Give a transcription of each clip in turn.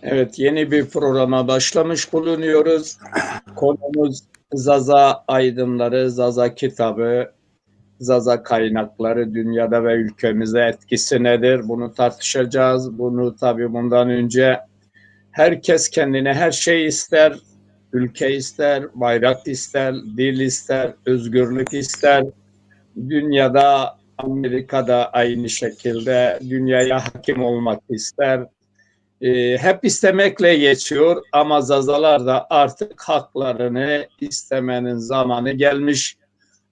Evet, yeni bir programa başlamış bulunuyoruz. Konumuz Zaza aydınları, Zaza kitabı, Zaza kaynakları dünyada ve ülkemize etkisi nedir? Bunu tartışacağız. Bunu tabii bundan önce herkes kendine her şey ister. Ülke ister, bayrak ister, dil ister, özgürlük ister. Dünyada, Amerika'da aynı şekilde dünyaya hakim olmak ister. Hep istemekle geçiyor ama Zazalar da artık haklarını istemenin zamanı gelmiş.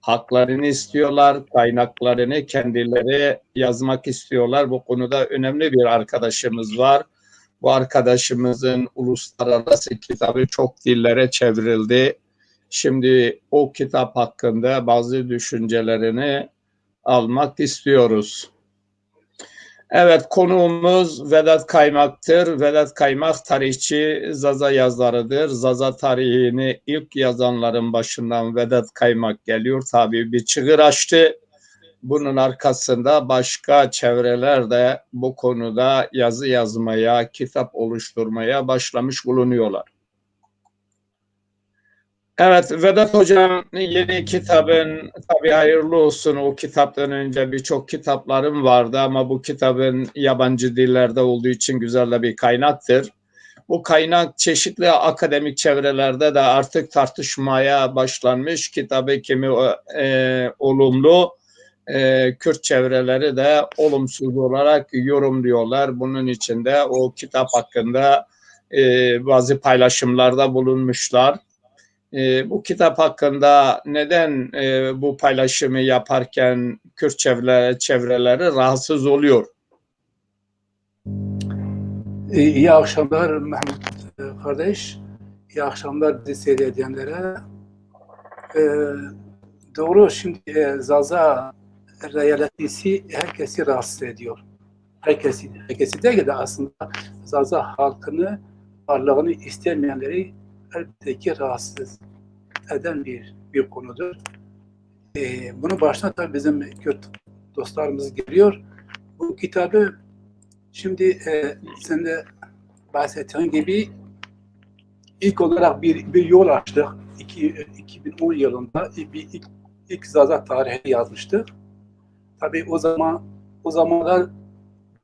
Haklarını istiyorlar, kaynaklarını kendileri yazmak istiyorlar. Bu konuda önemli bir arkadaşımız var. Bu arkadaşımızın uluslararası kitabı çok dillere çevrildi. Şimdi o kitap hakkında bazı düşüncelerini almak istiyoruz. Evet, konuğumuz Vedat Kaymak'tır. Vedat Kaymak tarihçi, Zaza yazarıdır. Zaza tarihini ilk yazanların başından Vedat Kaymak geliyor. Tabii bir çığır açtı. Bunun arkasında başka çevreler de bu konuda yazı yazmaya, kitap oluşturmaya başlamış bulunuyorlar. Evet, Vedat Hocam yeni kitabın tabii hayırlı olsun. O kitaptan önce birçok kitaplarım vardı ama bu kitabın yabancı dillerde olduğu için güzel de bir kaynaktır. Bu kaynak çeşitli akademik çevrelerde de artık tartışmaya başlanmış. Kitabı kimi olumlu, Kürt çevreleri de olumsuz olarak yorumluyorlar. Bunun için de o kitap hakkında bazı paylaşımlarda bulunmuşlar. Bu kitap hakkında neden bu paylaşımı yaparken Kürt çevreleri rahatsız oluyor? İyi akşamlar Mehmet kardeş. İyi akşamlar bizi seyredenlere. Doğru, şimdi Zaza realitesi herkesi rahatsız ediyor. Herkesi değil de aslında Zaza halkını, varlığını istemeyenleri elbette ki rahatsız eden bir konudur. Bunu baştan tabii bizim Kürt dostlarımız geliyor. Bu kitabı şimdi sen de bahsettiğin gibi ilk olarak bir yol açtık. 2010 yılında ilk Zaza tarihini yazmıştık. Tabii o zamanlar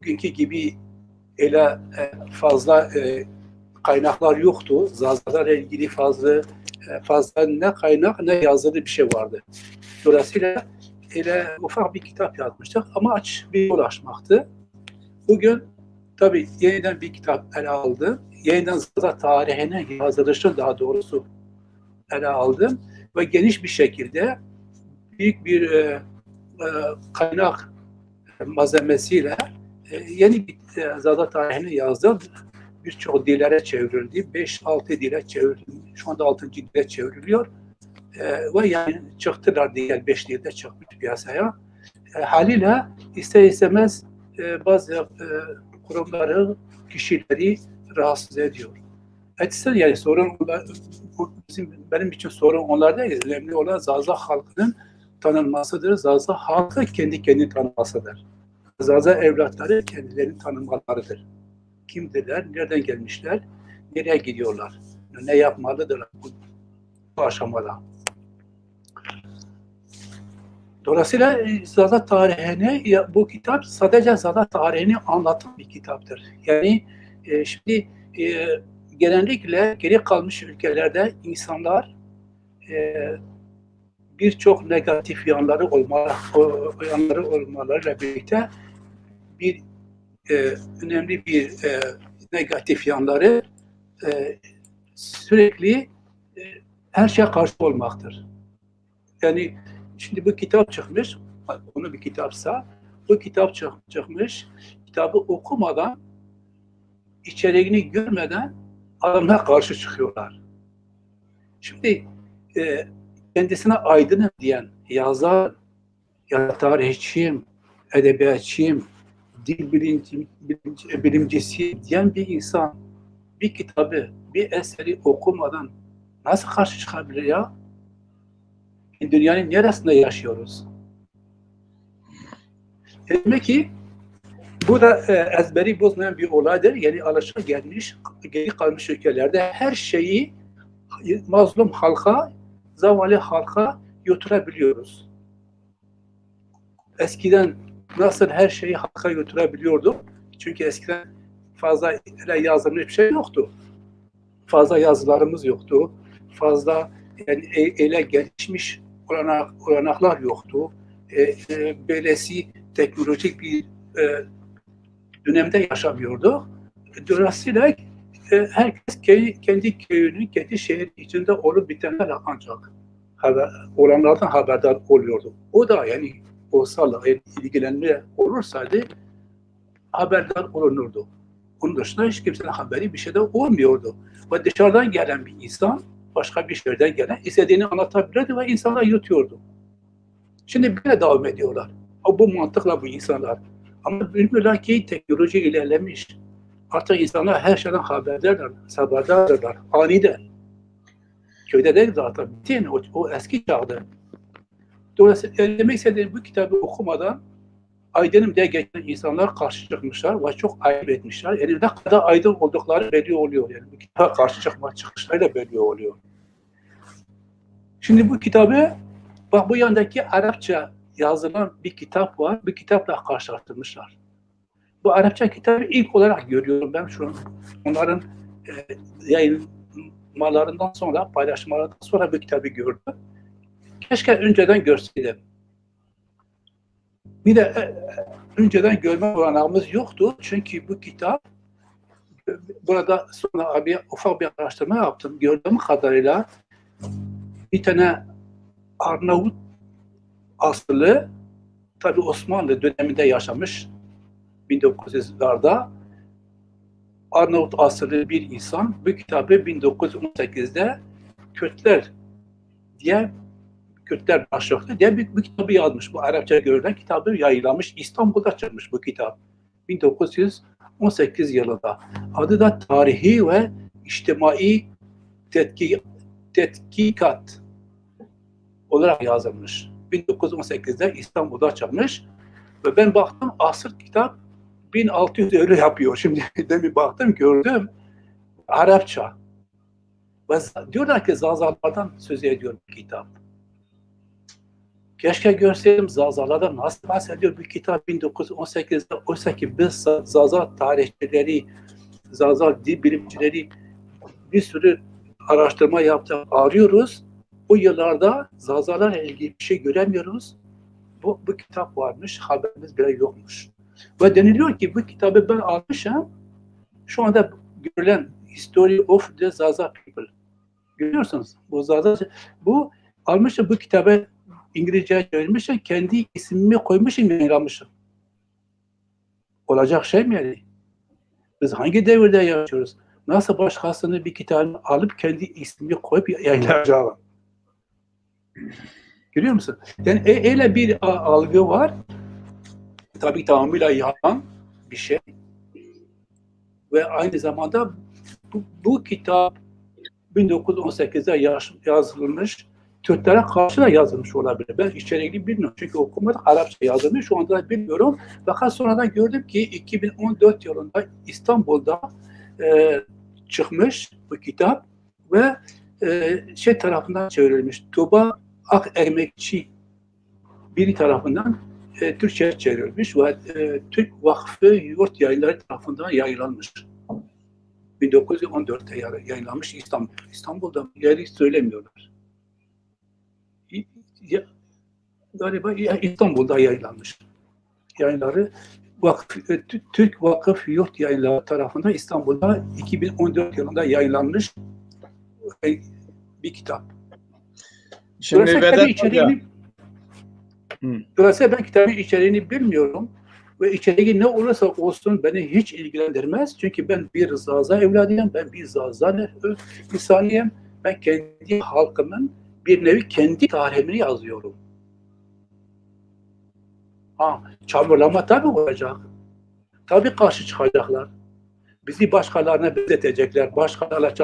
bugünkü gibi öyle fazla kaynaklar yoktu. Zazalarla ilgili fazla ne kaynak ne yazılı bir şey vardı. Dolayısıyla öyle ufak bir kitap yazmıştık. Amaç bir yol açmaktı. Bugün tabii yeniden bir kitap ele aldım. Yeniden Zaza tarihine yazılışını daha doğrusu ele aldım. Ve geniş bir şekilde büyük bir kaynak malzemesiyle yeni bir Zaza tarihini yazdım. Birçok dillere çevrildi. 5-6 dile çevrildi. Şu anda 6. dile çevriliyor. Ve yani çıktılar diğer 5 dilde çıkmış piyasaya. Haliyle ister istemez bazı kurumları, kişileri rahatsız ediyor. Etsen yani benim için sorun onlar değil. Önemli olan Zaza halkının tanınmasıdır. Zaza halkı kendi kendini tanımasıdır. Zaza evlatları kendilerini tanımalarıdır. Kimdirler, nereden gelmişler, nereye gidiyorlar, ne yapmalıdırlar bu aşamada. Dolayısıyla Zaza tarihini, bu kitap sadece Zaza tarihini anlatan bir kitaptır. Yani şimdi genellikle geri kalmış ülkelerde insanlar birçok negatif yanları olmalarıyla birlikte bir önemli bir negatif yanları sürekli her şeye karşı olmaktır. Yani şimdi bu kitap çıkmış, onu bir kitapsa, bu kitap çıkmış, kitabı okumadan, içeriğini görmeden adamlar karşı çıkıyorlar. Şimdi kendisine aydınım diyen yazar, ya tarihçiyim, edebiyatçıyım, dil bilimcisi diyen bir insan bir kitabı, bir eseri okumadan nasıl karşı çıkabilir ya? Dünyanın neresinde yaşıyoruz? Demek ki Bu da ezberi bozmayan bir olaydır. Yani alışılagelmiş, geri kalmış ülkelerde her şeyi mazlum halka, zavallı halka götürebiliyoruz. Eskiden nasıl her şeyi halka götürebiliyorduk? Çünkü eskiden fazla yazılmış bir şey yoktu. Fazla yazılarımız yoktu. Fazla yani ele gelişmiş olanaklar yoktu. Böylesi teknolojik bir dönemde yaşamıyorduk. Dolayısıyla herkes kendi köyünün, kendi şehri içinde olup bitenlerle ancak olanlardan haberdar oluyordu. O da yani olsa ilgilenme olursaydı haberdar olunurdu. Onun dışında hiç kimsenin haberi bir şeyden olmuyordu. Ve dışarıdan gelen bir insan, başka bir şehirden gelen istediğini anlatabilirdi ve insanlar yutuyordu. Şimdi böyle devam ediyorlar. Bu mantıkla bu insanlar. Ama bilmiyorlar ki teknoloji ilerlemiş. Artık insanlar her şeyden haberdardırlar. Aniden. Köyde değil zaten. Bitti o eski çağda. Dolayısıyla demek istediğim bu kitabı okumadan aydınım diye geçen insanlar karşı çıkmışlar ve çok ayıp etmişler. Yani ne kadar aydın oldukları belli oluyor. Yani bu kitaba karşı çıkışlarıyla belli oluyor. Şimdi bu kitabı, bak bu yandaki Arapça yazılan bir kitap var. Bir kitapla karşılaştırmışlar. Bu Arapça kitabı ilk olarak görüyorum ben şu an. Onların yayınmalarından sonra, paylaşmalarından sonra bu kitabı gördüm. Keşke önceden görseydim. Bir de önceden görme olanağımız yoktu. Çünkü bu kitap, burada sonra ufak bir araştırma yaptım. Gördüğüm kadarıyla bir tane Arnavut asıllı, tabii Osmanlı döneminde yaşamış, 1900'larda Arnavut asıllı bir insan bu kitabı 1918'de Kürtler başlıklı diye bir kitabı yazmış. Bu Arapça görülen kitabı yayınlamış. İstanbul'da çıkmış bu kitap. 1918 yılında. Adı da Tarihi ve İçtimai Tetkikat olarak yazılmış. 1918'de İstanbul'da çıkmış. Ve ben baktım asıl kitap 1600 euro yapıyor. Şimdi demin baktım gördüm. Arapça. Ve diyorlar ki Zazalardan söz ediyor bu kitap. Keşke görseydim Zazalardan nasıl bahsediyor bu kitap 1918'de. Oysa ki biz Zaza tarihçileri, Zaza dil bilimcileri bir sürü araştırma yaptık, arıyoruz. O yıllarda Zazalarla ilgili bir şey göremiyoruz. Bu kitap varmış, haberimiz bile yokmuş. Ve deniliyor ki bu kitabı ben almışım. Şu anda görülen History of the Zaza People. Görüyorsunuz. Bu almışım bu kitabı İngilizce'ye çevirmişim. Kendi ismimi koymuşum, yayınlamışım. Olacak şey mi yani? Biz hangi devirde yaşıyoruz? Nasıl başkasını bir kitabı alıp kendi ismimi koyup yayınlayacağım? Görüyor musun? Yani öyle bir algı var. Tabii tamamıyla yalan bir şey. Ve aynı zamanda bu kitap 1918'de yazılmış, Türklere karşı da yazılmış olabilir. Ben içeriğini bilmiyorum. Çünkü okumadık, Arapça yazılmış. Şu anda bilmiyorum. Fakat sonradan gördüm ki 2014 yılında İstanbul'da çıkmış bu kitap ve tarafından çevrilmiş. Tuba Akemekçi biri tarafından Türkçe'ye çevrilmiş ve Türk Vakfı Yurt Yayınları tarafından yayınlanmış. 1914'te yayınlanmış İstanbul'da yeri söylemiyorlar. Galiba İstanbul'da yayınlanmış. Yayınları Türk Vakıf Yurt Yayınları tarafından İstanbul'da 2014 yılında yayınlanmış bir kitap. Şimdi Dolayısıyla ben kitabın içeriğini bilmiyorum ve içeriği ne olursa olsun beni hiç ilgilendirmez. Çünkü ben bir Zaza evladıyım, ben bir Zaza insanıyım. Ben kendi halkımın bir nevi kendi tarihini yazıyorum. Çamurlama tabii olacak. Tabii karşı çıkacaklar. Bizi başkalarına benzetecekler, başkalarına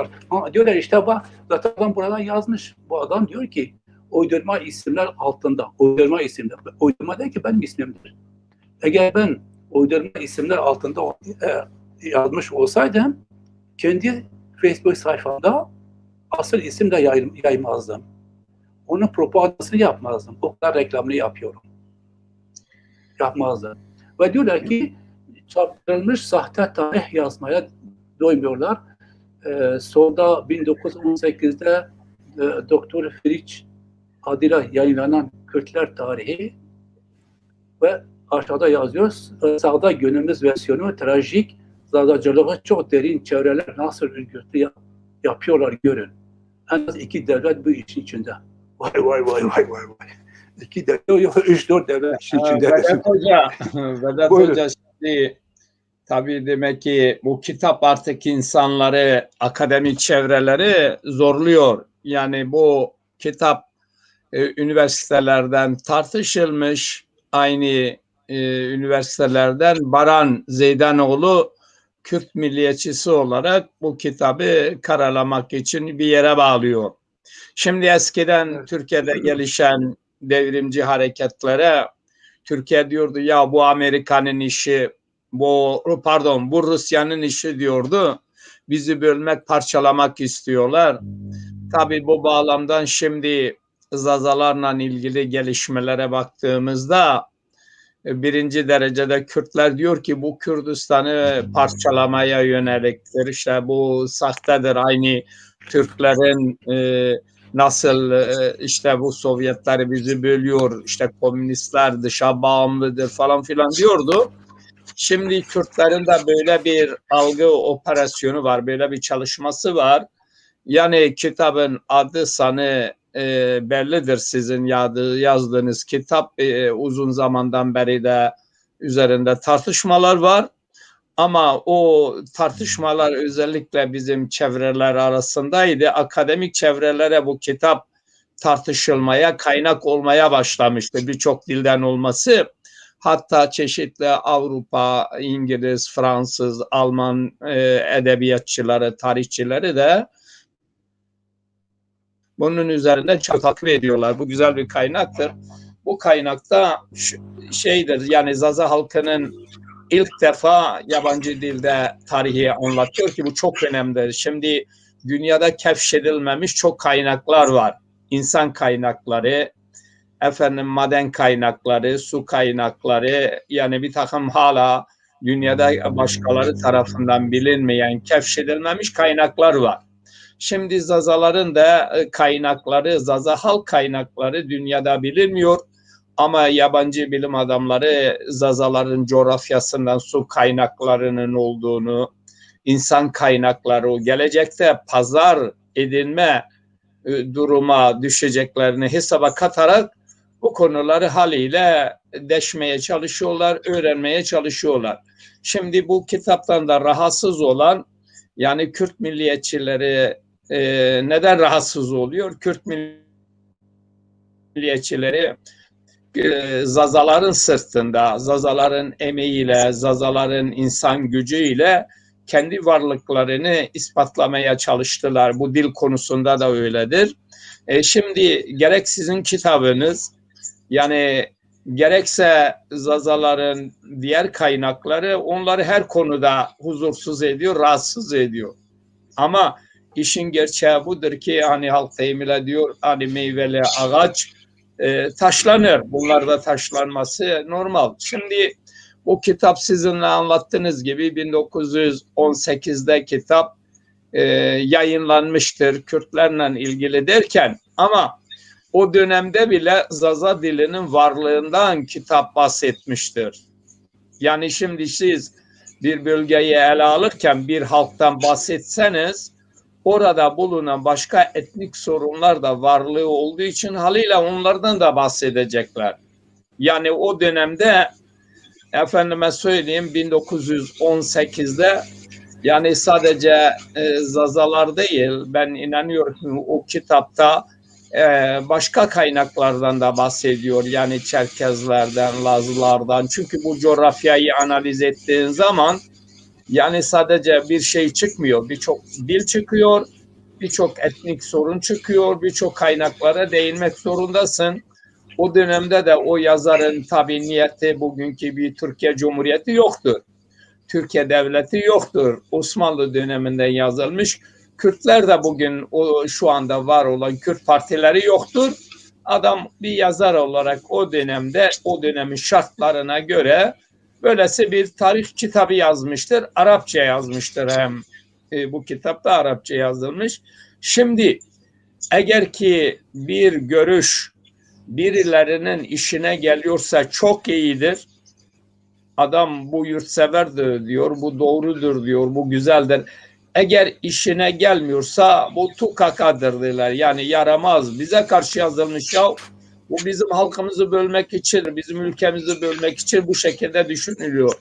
diyorlar işte bak zaten adam buradan yazmış. Bu adam diyor ki uydurma isimler altında. Uydurma isimler. Uydurma değil ki benim ismimdir. Eğer ben uydurma isimler altında yazmış olsaydım kendi Facebook sayfamda asıl isim de yaymazdım. Onun propagandasını yapmazdım. O kadar reklamını yapıyorum. Yapmazdım. Ve diyorlar ki çarptırılmış sahte tarih yazmaya doymuyorlar. Sonda 1918'de Doktor Firiç adıyla yayınlanan Kürtler tarihi ve aşağıda yazıyor. Sağda günümüz versiyonu trajik, zazacılığı çok derin çevreler nasıl ürkütü yapıyorlar görün. En az 2 devlet bu işin içinde. Vay vay vay vay vay vay. 2 devlet yok 3-4 devlet işin içinde. Vedat Hoca, Vedat Hoca şimdi tabii demek ki bu kitap artık insanları, akademik çevreleri zorluyor. Yani bu kitap üniversitelerden tartışılmış. Aynı üniversitelerden Baran Zeydanoğlu Kürt milliyetçisi olarak bu kitabı karalamak için bir yere bağlıyor. Şimdi eskiden Türkiye'de gelişen devrimci hareketlere Türkiye diyordu ya bu Amerika'nın işi, bu Rusya'nın işi diyordu. Bizi bölmek, parçalamak istiyorlar. Tabii bu bağlamdan şimdi Zazalarla ilgili gelişmelere baktığımızda birinci derecede Kürtler diyor ki bu Kürdistan'ı parçalamaya yöneliktir. İşte bu sahtedir. Aynı Türklerin nasıl işte bu Sovyetler bizi bölüyor, işte komünistler dışa bağımlıdır falan filan diyordu. Şimdi Kürtlerin de böyle bir algı operasyonu var, böyle bir çalışması var. Yani kitabın adı sanı bellidir, sizin yazdığınız kitap. Uzun zamandan beri de üzerinde tartışmalar var. Ama o tartışmalar özellikle bizim çevreler arasındaydı. Akademik çevrelere bu kitap tartışılmaya, kaynak olmaya başlamıştı. Birçok dilden olması. Hatta çeşitli Avrupa, İngiliz, Fransız, Alman edebiyatçıları, tarihçileri de bunun üzerinde çok takip ediyorlar. Bu güzel bir kaynaktır. Bu kaynakta şeydir, yani Zaza halkının ilk defa yabancı dilde tarihi anlatıyor ki bu çok önemlidir. Şimdi dünyada keşfedilmemiş çok kaynaklar var. İnsan kaynakları, maden kaynakları, su kaynakları, yani bir takım hala dünyada başkaları tarafından bilinmeyen, keşfedilmemiş kaynaklar var. Şimdi Zazaların da kaynakları, Zaza halk kaynakları dünyada bilinmiyor. Ama yabancı bilim adamları Zazaların coğrafyasından su kaynaklarının olduğunu, insan kaynakları, gelecekte pazar edinme duruma düşeceklerini hesaba katarak bu konuları haliyle deşmeye çalışıyorlar, öğrenmeye çalışıyorlar. Şimdi bu kitaptan da rahatsız olan, yani Kürt milliyetçileri neden rahatsız oluyor? Kürt milliyetçileri Zazaların sırtında, Zazaların emeğiyle, Zazaların insan gücüyle kendi varlıklarını ispatlamaya çalıştılar. Bu dil konusunda da öyledir. Şimdi gerek sizin kitabınız, yani gerekse Zazaların diğer kaynakları onları her konuda huzursuz ediyor, rahatsız ediyor. Ama işin gerçeği budur ki hani halk deyimiyle diyor, hani meyveli ağaç taşlanır. Bunlar da taşlanması normal. Şimdi bu kitap sizinle anlattığınız gibi 1918'de kitap yayınlanmıştır Kürtlerle ilgili derken, ama o dönemde bile Zaza dilinin varlığından kitap bahsetmiştir. Yani şimdi siz bir bölgeyi ele alırken bir halktan bahsetseniz orada bulunan başka etnik sorunlar da varlığı olduğu için haliyle onlardan da bahsedecekler. Yani o dönemde efendime söyleyeyim 1918'de yani sadece Zazalar değil, ben inanıyorum o kitapta başka kaynaklardan da bahsediyor. Yani Çerkezlerden, Lazlardan. Çünkü bu coğrafyayı analiz ettiğin zaman yani sadece bir şey çıkmıyor. Birçok dil çıkıyor, birçok etnik sorun çıkıyor, birçok kaynaklara değinmek zorundasın. O dönemde de o yazarın tabii niyeti bugünkü bir Türkiye Cumhuriyeti yoktur. Türkiye Devleti yoktur. Osmanlı döneminde yazılmış. Kürtler de bugün o şu anda var olan Kürt partileri yoktur. Adam bir yazar olarak o dönemde o dönemin şartlarına göre böylesi bir tarih kitabı yazmıştır. Arapça yazmıştır hem. Bu kitapta Arapça yazılmış. Şimdi eğer ki bir görüş birilerinin işine geliyorsa çok iyidir. Adam bu yurtseverdir diyor, bu doğrudur diyor, bu güzeldir. Eğer işine gelmiyorsa bu tukakadır diyorlar. Yani yaramaz. Bize karşı yazılmış ya. Bu bizim halkımızı bölmek için, bizim ülkemizi bölmek için bu şekilde düşünülüyor.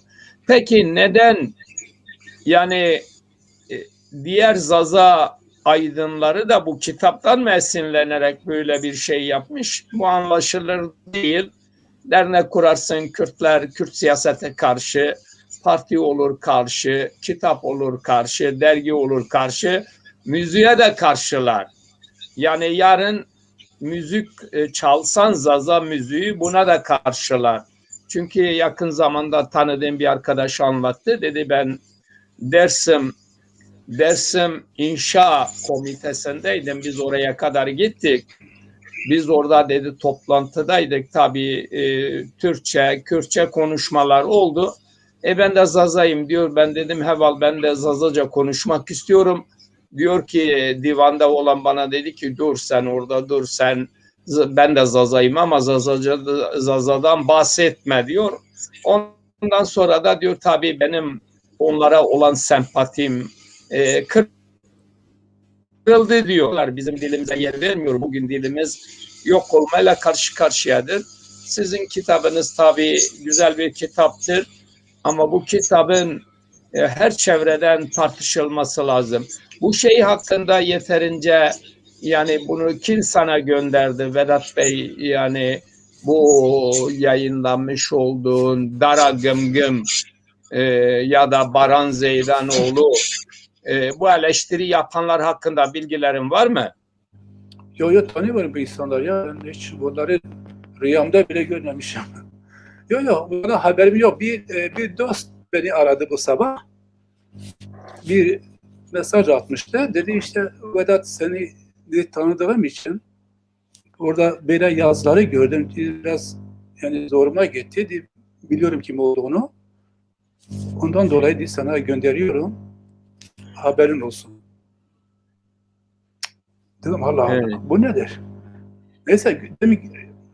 Peki neden yani diğer Zaza aydınları da bu kitaptan mı esinlenerek böyle bir şey yapmış? Bu anlaşılır değil. Dernek kurarsın Kürtler, Kürt siyasete karşı, parti olur karşı, kitap olur karşı, dergi olur karşı, müziğe de karşılar. Yani yarın müzik çalsan Zaza müziği buna da karşılar. Çünkü yakın zamanda tanıdığım bir arkadaş anlattı. Dedi ben Dersim İnşa Komitesi'ndeydim. Biz oraya kadar gittik. Biz orada dedi toplantıdaydık. Tabii Türkçe, Kürtçe konuşmalar oldu. Ben de Zaza'yım diyor. Ben dedim heval ben de Zazaca konuşmak istiyorum. Diyor ki divanda olan bana dedi ki dur sen orada dur sen ben de Zaza'yım ama Zaza'dan bahsetme diyor. Ondan sonra da diyor tabii benim onlara olan sempatim kırıldı diyorlar. Bizim dilimize yer vermiyor. Bugün dilimiz yok olmayla karşı karşıyadır. Sizin kitabınız tabii güzel bir kitaptır. Ama bu kitabın her çevreden tartışılması lazım. Bu şey hakkında yeterince yani bunu kim sana gönderdi Vedat Bey yani bu yayınlanmış olduğun Dara Gımgım ya da Baran Zeydanoğlu bu eleştiri yapanlar hakkında bilgilerin var mı? Yo tanıyorum bu insanlar ya. Ben hiç bunları rüyamda bile görmemişim. Yo buna haberim yok. Bir dost beni aradı bu sabah. Bir mesaj atmıştı. Dedi işte Vedat seni tanıdığım için orada böyle yazıları gördüm. Biraz yani zoruma gitti. Biliyorum kim olduğunu. Ondan dolayı sana gönderiyorum. Haberin olsun. Dedim Allah Evet. bu nedir? Neyse demek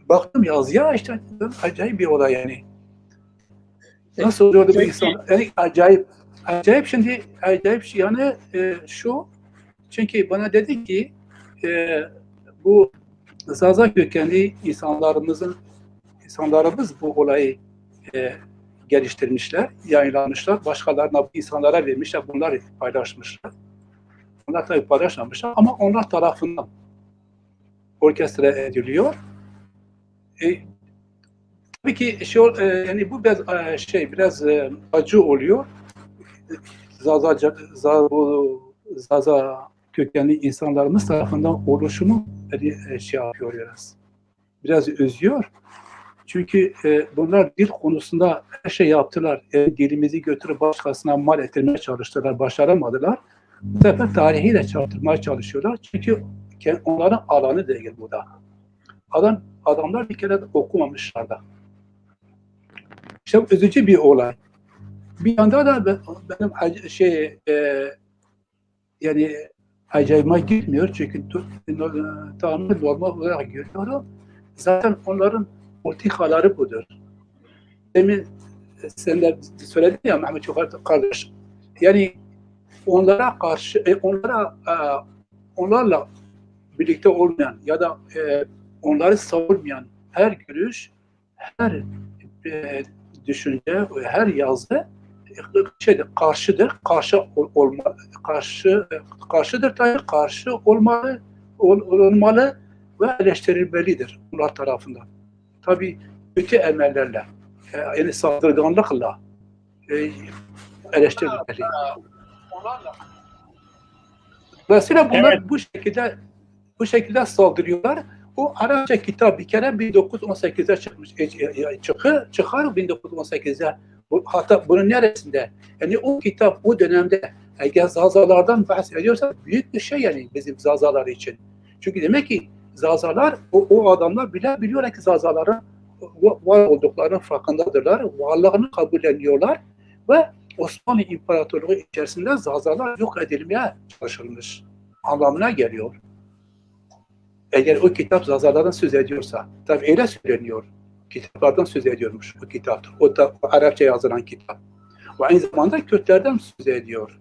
baktım yazıya işte acayip bir olay yani. Nasıl oluyordu bu insan? Yani acayip şimdi acayip yani şu çünkü bana dedi ki bu Zaza kökenli insanlarımız bu olayı geliştirmişler, yayınlamışlar. Başkalarına bu insanlara vermişler, bunlar paylaşmışlar. Onlar tabii paylaşmamışlar ama onlar tarafından orkestra ediliyor. Tabii ki yani bu biraz biraz acı oluyor. Zaza kökenli insanlarımız tarafından oluşumu yapıyor biraz üzüyor. Çünkü bunlar dil konusunda her şey yaptılar. Dilimizi götürüp başkasına mal ettirmeye çalıştılar, başaramadılar. Bu sefer tarihi de çarpıtmaya çalışıyorlar. Çünkü onların alanı değil bu da. Adamlar bir kere de okumamışlar da. İşte üzücü bir olay. Bir yanda da benim yani acayipime gitmiyor çünkü tamamen normal olarak görüyorum. Zaten onların politikaları budur. Demin sen de söyledin ya Mehmet Çokar kardeş. Yani onlara karşı, onlarla birlikte olmayan ya da onları savunmayan her görüş, her düşünce, her yazı karşıdır, karşıdır tabii, karşı olmalı ve eleştirilmelidir onlar tarafından. Tabii kötü emellerle, yani saldırganlıkla eleştirilmeli. Dolayısıyla bunlar evet. bu şekilde saldırıyorlar. O Arapça kitap bir kere 1918'de çıkmış. Çıkar 1918'de. Hatta bunun neresinde? Yani o kitap o dönemde eğer zazalardan bahsediyorsak büyük bir şey yani bizim zazalar için. Çünkü demek ki zazalar, o adamlar bile biliyorlar ki zazaların var olduklarının farkındadırlar. Varlığını kabulleniyorlar ve Osmanlı İmparatorluğu içerisinde zazalar yok edilmeye çalışılmış anlamına geliyor. Eğer o kitap zazalardan söz ediyorsa, tabi öyle söyleniyor. Kitaplardan söz ediyormuş o kitap. O da Arapça yazılan kitap. Ve aynı zamanda Kürtlerden söz ediyor.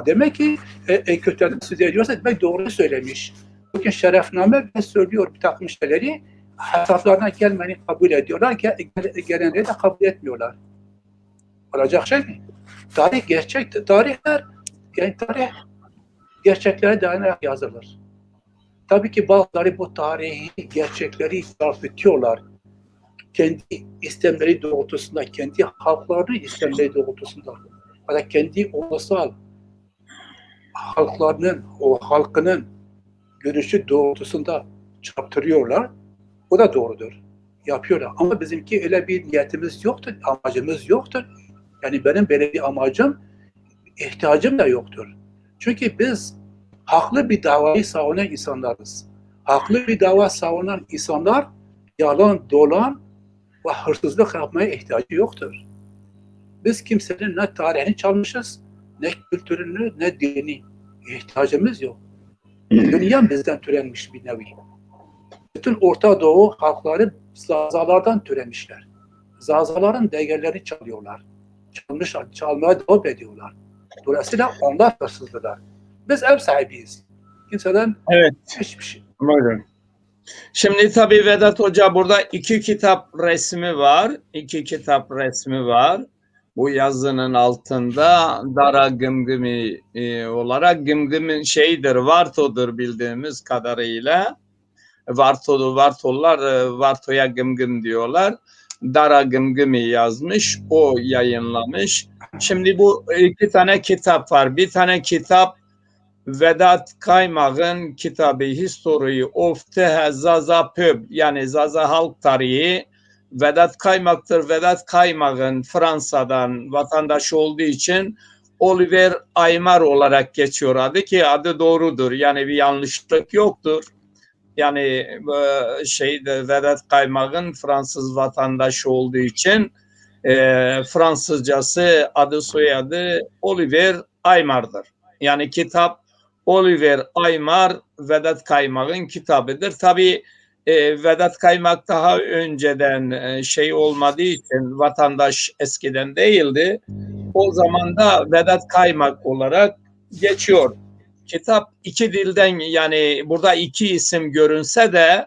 Demek ki Kürtlerden söz ediyorsa demek doğru söylemiş. Bugün Şerefname bile söylüyor bir takım şeyleri. Hesaplarına gelmeni kabul ediyorlar ki gelenleri de kabul etmiyorlar. Olacak şey mi? Tarih gerçek, tarihler yani tarih gerçeklere dayanarak yazılır. Tabii ki bazıları bu tarihi gerçekleri çarpıtıyorlar. Kendi istemleri doğrultusunda, kendi halklarının istemleri doğrultusunda ya da kendi ulusal halklarının, o halkının görüşü doğrultusunda çarptırıyorlar. O da doğrudur. Yapıyorlar. Ama bizimki öyle bir niyetimiz yoktur, amacımız yoktur. Yani benim böyle bir amacım, ihtiyacım da yoktur. Çünkü biz haklı bir davayı savunan insanlarız. Haklı bir dava savunan insanlar yalan, dolan ve hırsızlık yapmaya ihtiyacı yoktur. Biz kimsenin ne tarihini çalmışız, ne kültürünü, ne dini. İhtiyacımız yok. Dünya bizden türenmiş bir nevi. Bütün Orta Doğu halkları zazalardan türemişler. Zazaların değerlerini çalıyorlar. Çalmaya devam ediyorlar. Dolayısıyla onlar hırsızdılar. Biz ev sahibiyiz. Kimseden Evet. hiçbir şey. Buyurun. Şimdi tabii Vedat Hoca burada iki kitap resmi var. İki kitap resmi var. Bu yazının altında Dara Gımgımi olarak Gımgım'in şeyidir, Varto'dur bildiğimiz kadarıyla. Vartolular Varto'ya Gımgım diyorlar. Dara Gımgımi yazmış, o yayınlamış. Şimdi bu iki tane kitap var. Bir tane kitap Vedat Kaymak'ın kitabı History of the Zaza Peuple, yani Zaza halk tarihi. Vedat Kaymak'tır. Vedat Kaymak'ın Fransa'dan vatandaşı olduğu için Oliver Aymar olarak geçiyor adı, ki adı doğrudur. Yani bir yanlışlık yoktur. Yani Vedat Kaymak'ın Fransız vatandaşı olduğu için Fransızcası, adı soyadı Oliver Aymar'dır. Yani kitap Oliver Aymar, Vedat Kaymak'ın kitabıdır. Tabii Vedat Kaymak daha önceden olmadığı için vatandaş eskiden değildi. O zaman da Vedat Kaymak olarak geçiyor. Kitap iki dilden, yani burada iki isim görünse de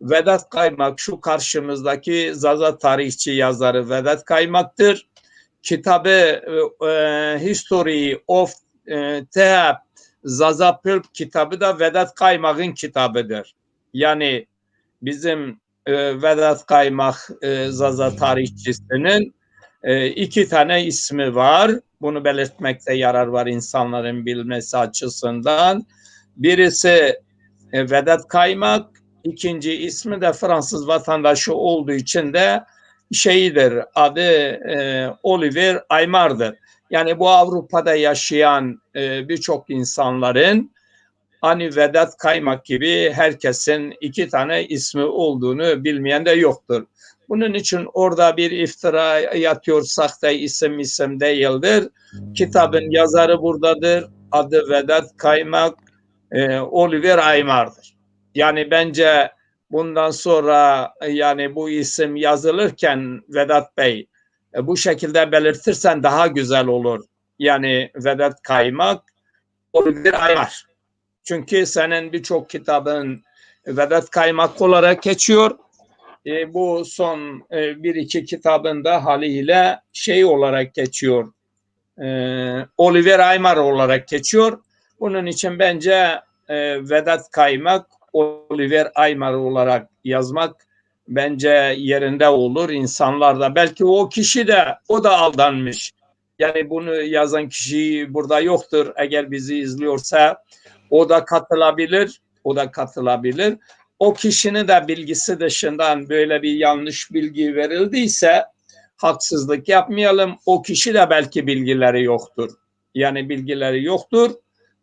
Vedat Kaymak, şu karşımızdaki Zaza tarihçi yazarı Vedat Kaymak'tır. Kitabı History of the Zaza Pulp kitabı da Vedat Kaymak'ın kitabıdır. Yani bizim Vedat Kaymak Zaza tarihçisinin iki tane ismi var. Bunu belirtmekte yarar var insanların bilmesi açısından. Birisi Vedat Kaymak, ikinci ismi de Fransız vatandaşı olduğu için de adı Oliver Aymar'dır. Yani bu Avrupa'da yaşayan birçok insanların hani Vedat Kaymak gibi herkesin iki tane ismi olduğunu bilmeyen de yoktur. Bunun için orada bir iftira yatıyor, sahte isim değildir. Kitabın yazarı buradadır. Adı Vedat Kaymak, Oliver Aymar'dır. Yani bence bundan sonra yani bu isim yazılırken Vedat Bey bu şekilde belirtirsen daha güzel olur. Yani Vedat Kaymak, Oliver Aymar. Çünkü senin birçok kitabın Vedat Kaymak olarak geçiyor. Bu son bir iki kitabın da haliyle olarak geçiyor. Oliver Aymar olarak geçiyor. Bunun için bence Vedat Kaymak, Oliver Aymar olarak yazmak bence yerinde olur. İnsanlar da belki o kişi de o da aldanmış. Yani bunu yazan kişi burada yoktur. Eğer bizi izliyorsa o da katılabilir. o kişinin de bilgisi dışından böyle bir yanlış bilgi verildiyse haksızlık yapmayalım. O kişi de belki bilgileri yoktur. Yani bilgileri yoktur.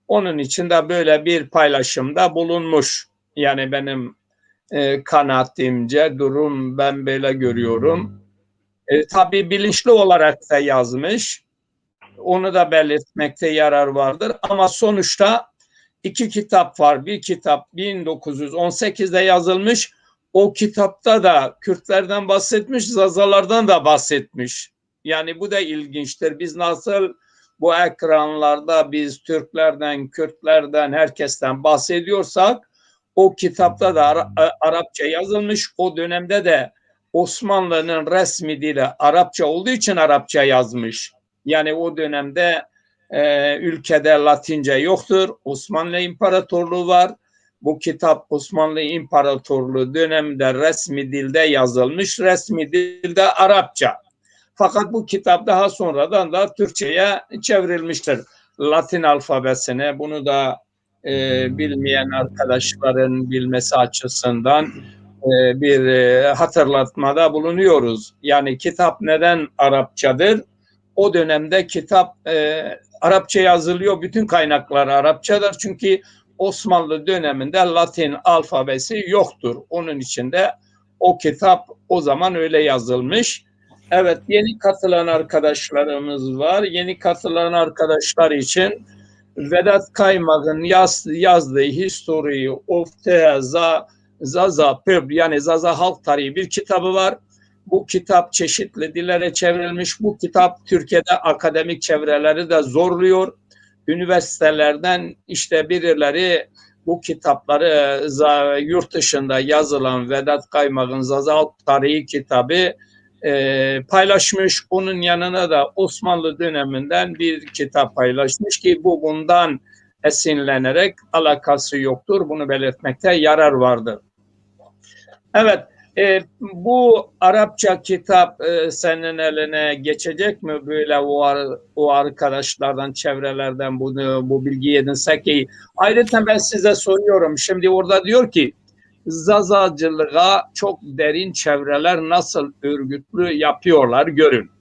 Onun için de böyle bir paylaşımda bulunmuş. Yani benim kanaatimce durum ben böyle görüyorum. Tabii bilinçli olarak da yazmış. Onu da belirtmekte yarar vardır. Ama sonuçta iki kitap var. Bir kitap 1918'de yazılmış. O kitapta da Kürtlerden bahsetmiş, Zazalardan da bahsetmiş. Yani bu da ilginçtir. Biz nasıl bu ekranlarda biz Türklerden, Kürtlerden, herkesten bahsediyorsak o kitapta da Arapça yazılmış. O dönemde de Osmanlı'nın resmi dili Arapça olduğu için Arapça yazmış. Yani o dönemde ülkede Latince yoktur. Osmanlı İmparatorluğu var. Bu kitap Osmanlı İmparatorluğu döneminde resmi dilde yazılmış. Resmi dilde Arapça. Fakat bu kitap daha sonradan da Türkçe'ye çevrilmiştir. Latin alfabesine bunu da bilmeyen arkadaşların bilmesi açısından bir hatırlatmada bulunuyoruz. Yani kitap neden Arapçadır? O dönemde kitap Arapça yazılıyor. Bütün kaynaklar Arapçadır. Çünkü Osmanlı döneminde Latin alfabesi yoktur. Onun için de o kitap o zaman öyle yazılmış. Evet, yeni katılan arkadaşlarımız var. Yeni katılan arkadaşlar için Vedat Kaymak'ın yazdığı History of the Zaza People, yani Zaza Halk Tarihi bir kitabı var. Bu kitap çeşitli dillere çevrilmiş. Bu kitap Türkiye'de akademik çevreleri de zorluyor. Üniversitelerden işte birileri bu kitapları yurt dışında yazılan Vedat Kaymak'ın Zaza Halk Tarihi kitabı paylaşmış. Onun yanına da Osmanlı döneminden bir kitap paylaşmış ki bu bundan esinlenerek alakası yoktur. Bunu belirtmekte yarar vardır. Evet, bu Arapça kitap senin eline geçecek mi? Böyle o arkadaşlardan, çevrelerden bu bilgiyi edinsek ki. Ayrıca ben size soruyorum. Şimdi orada diyor ki Zazacılığa çok derin çevreler nasıl örgütlü yapıyorlar görün.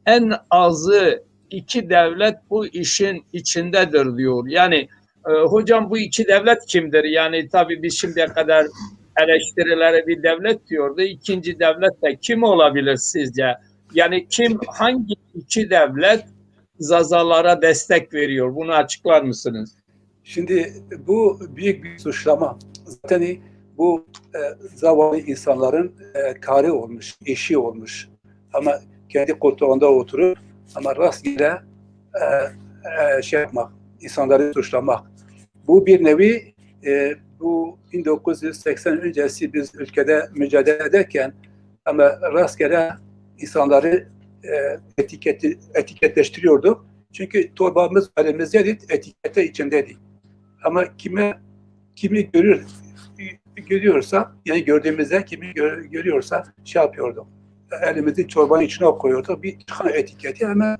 En azı 2 devlet bu işin içindedir diyor. Yani hocam bu 2 devlet kimdir? Yani tabii biz şimdiye kadar eleştirilere bir devlet diyordu. İkinci devlet de kim olabilir sizce? Yani hangi 2 devlet Zazalara destek veriyor? Bunu açıklar mısınız? Şimdi bu büyük bir suçlama. Zaten bu zavallı insanların karı olmuş, eşi olmuş. Ama kendi koltuğunda oturup ama rastgele şey yapmak, insanları suçlamak. Bu bir nevi bu 1980 öncesi biz ülkede mücadele ederken ama rastgele insanları etiketleştiriyorduk. Çünkü torbamız elimizdeydi, etikette içindeydi. Ama kimi görüyorsa, yani gördüğümüzde kimi görüyorsa şey yapıyorduk. Elimizi çorbanın içine koyuyorduk. Bir çıkan etiketi hemen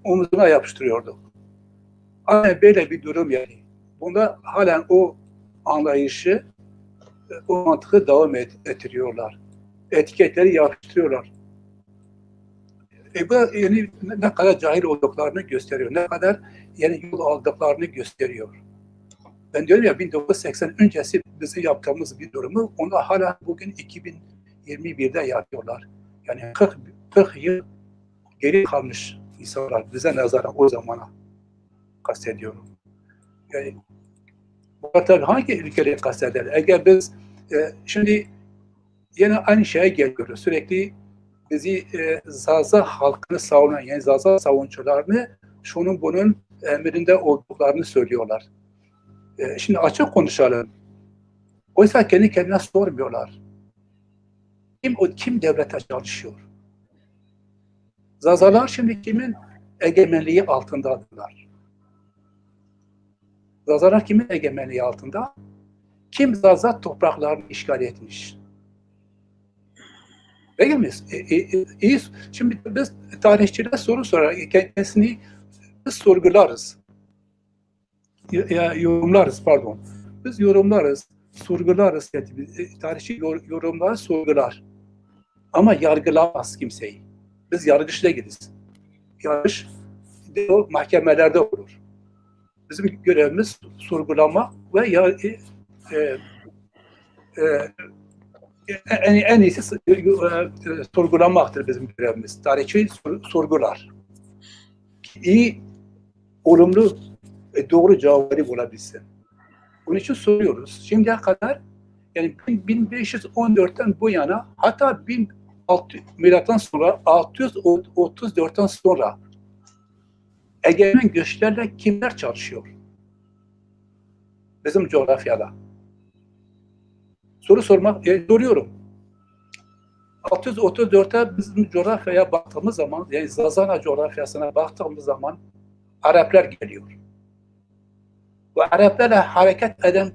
omuzuna yapıştırıyorduk. Aynen böyle bir durum yani. Bunda halen o anlayışı, o mantığı devam ettiriyorlar. Etiketleri yapıştırıyorlar. Bu yani ne kadar cahil olduklarını gösteriyor. Ne kadar yani yol aldıklarını gösteriyor. Ben diyorum ya 1980 öncesi bizim yaptığımız bir durumu onu hala bugün 2021'de yapıyorlar. Yani 40 yıl geri kalmış insanlar bize nazaran o zamana kastediyorum. Yani bu tabii hangi ülkeleri kasteder? Eğer biz şimdi yine aynı şeye geliyoruz. Sürekli bizi Zaza halkını savunan, yani Zaza savunucularını şunun bunun emrinde olduklarını söylüyorlar. Şimdi açık konuşalım. Oysa kendi kendine sormuyorlar. Kim devlete çalışıyor? Zazalar şimdi kimin egemenliği altındadırlar? Zazalar kimin egemenliği altında? Kim Zaza topraklarını işgal etmiş? Değil miyiz? Şimdi biz tarihçilere soru sorar, kendisini biz sorgularız. Yorumlarız, pardon. Biz yorumlarız, sorgularız. Yani tarihçi yorumlar, sorgular. Ama yargılamaz kimseyi. Biz yargıç değiliz. Yargıç o mahkemelerde olur. Bizim görevimiz sorgulamak ve en iyisi sorgulamaktır bizim görevimiz. Tarihçi sorgular. İyi, olumlu, doğru cevapları bulabilsin. Onun için soruyoruz. Şimdiye kadar yani 1514'ten bu yana hatta milattan sonra 634'ten sonra egemen güçlerle kimler çalışıyor? Bizim coğrafyada. Soruyorum. 634'te bizim coğrafyaya baktığımız zaman, yani Zazana coğrafyasına baktığımız zaman Araplar geliyor. Bu Araplarla hareket eden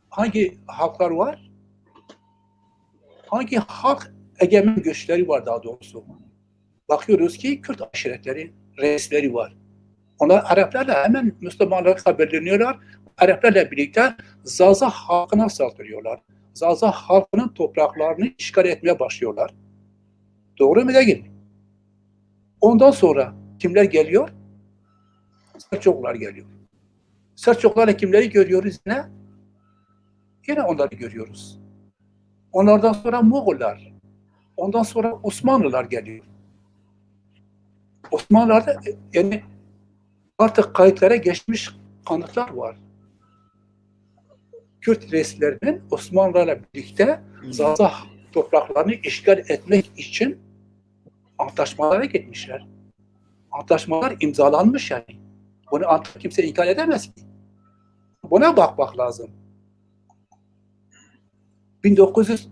hangi halklar var? Hangi halk egemen güçleri var daha doğrusu? Bakıyoruz ki Kürt aşiretleri, reisleri var. Onlar Araplarla hemen Müslümanlara kabirleniyorlar. Araplarla birlikte Zaza halkına saldırıyorlar. Zaza halkının topraklarını işgal etmeye başlıyorlar. Doğru mu değil mi? Ondan sonra kimler geliyor? Selçuklular geliyor. Selçuklularla kimleri görüyoruz yine? Yine onları görüyoruz. Onlardan sonra Moğollar. Ondan sonra Osmanlılar geliyor. Osmanlılar'da yani artık kayıtlara geçmiş kanıtlar var. Kürt reislerinin Osmanlılarla birlikte Zaza topraklarını işgal etmek için antlaşmalara gitmişler. Antlaşmalar imzalanmış yani. Bunu kimse inkar edemez ki. Buna bakmak lazım. 1900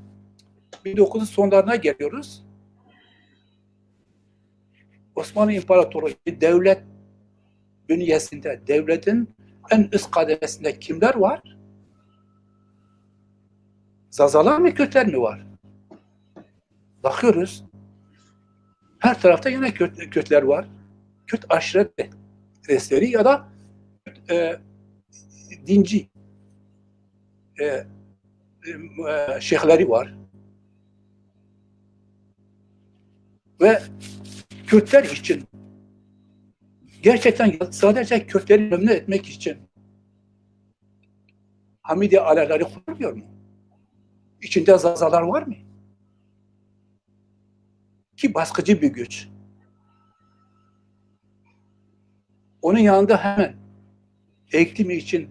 sonlarına geliyoruz. Osmanlı İmparatorluğu devlet bünyesinde, devletin en üst kademesinde kimler var? Zazalar mı, Kürtler mi var? Bakıyoruz. Her tarafta yine Kürtler var. Kürt aşiret reisleri ya da dinci şeyhleri var. Ve Kürtler için gerçekten sadece Kürtleri memnun etmek için Hamidi Aleleri kurmuyor mu? İçinde Zazalar var mı? Ki baskıcı bir güç. Onun yanında hemen eğitimi için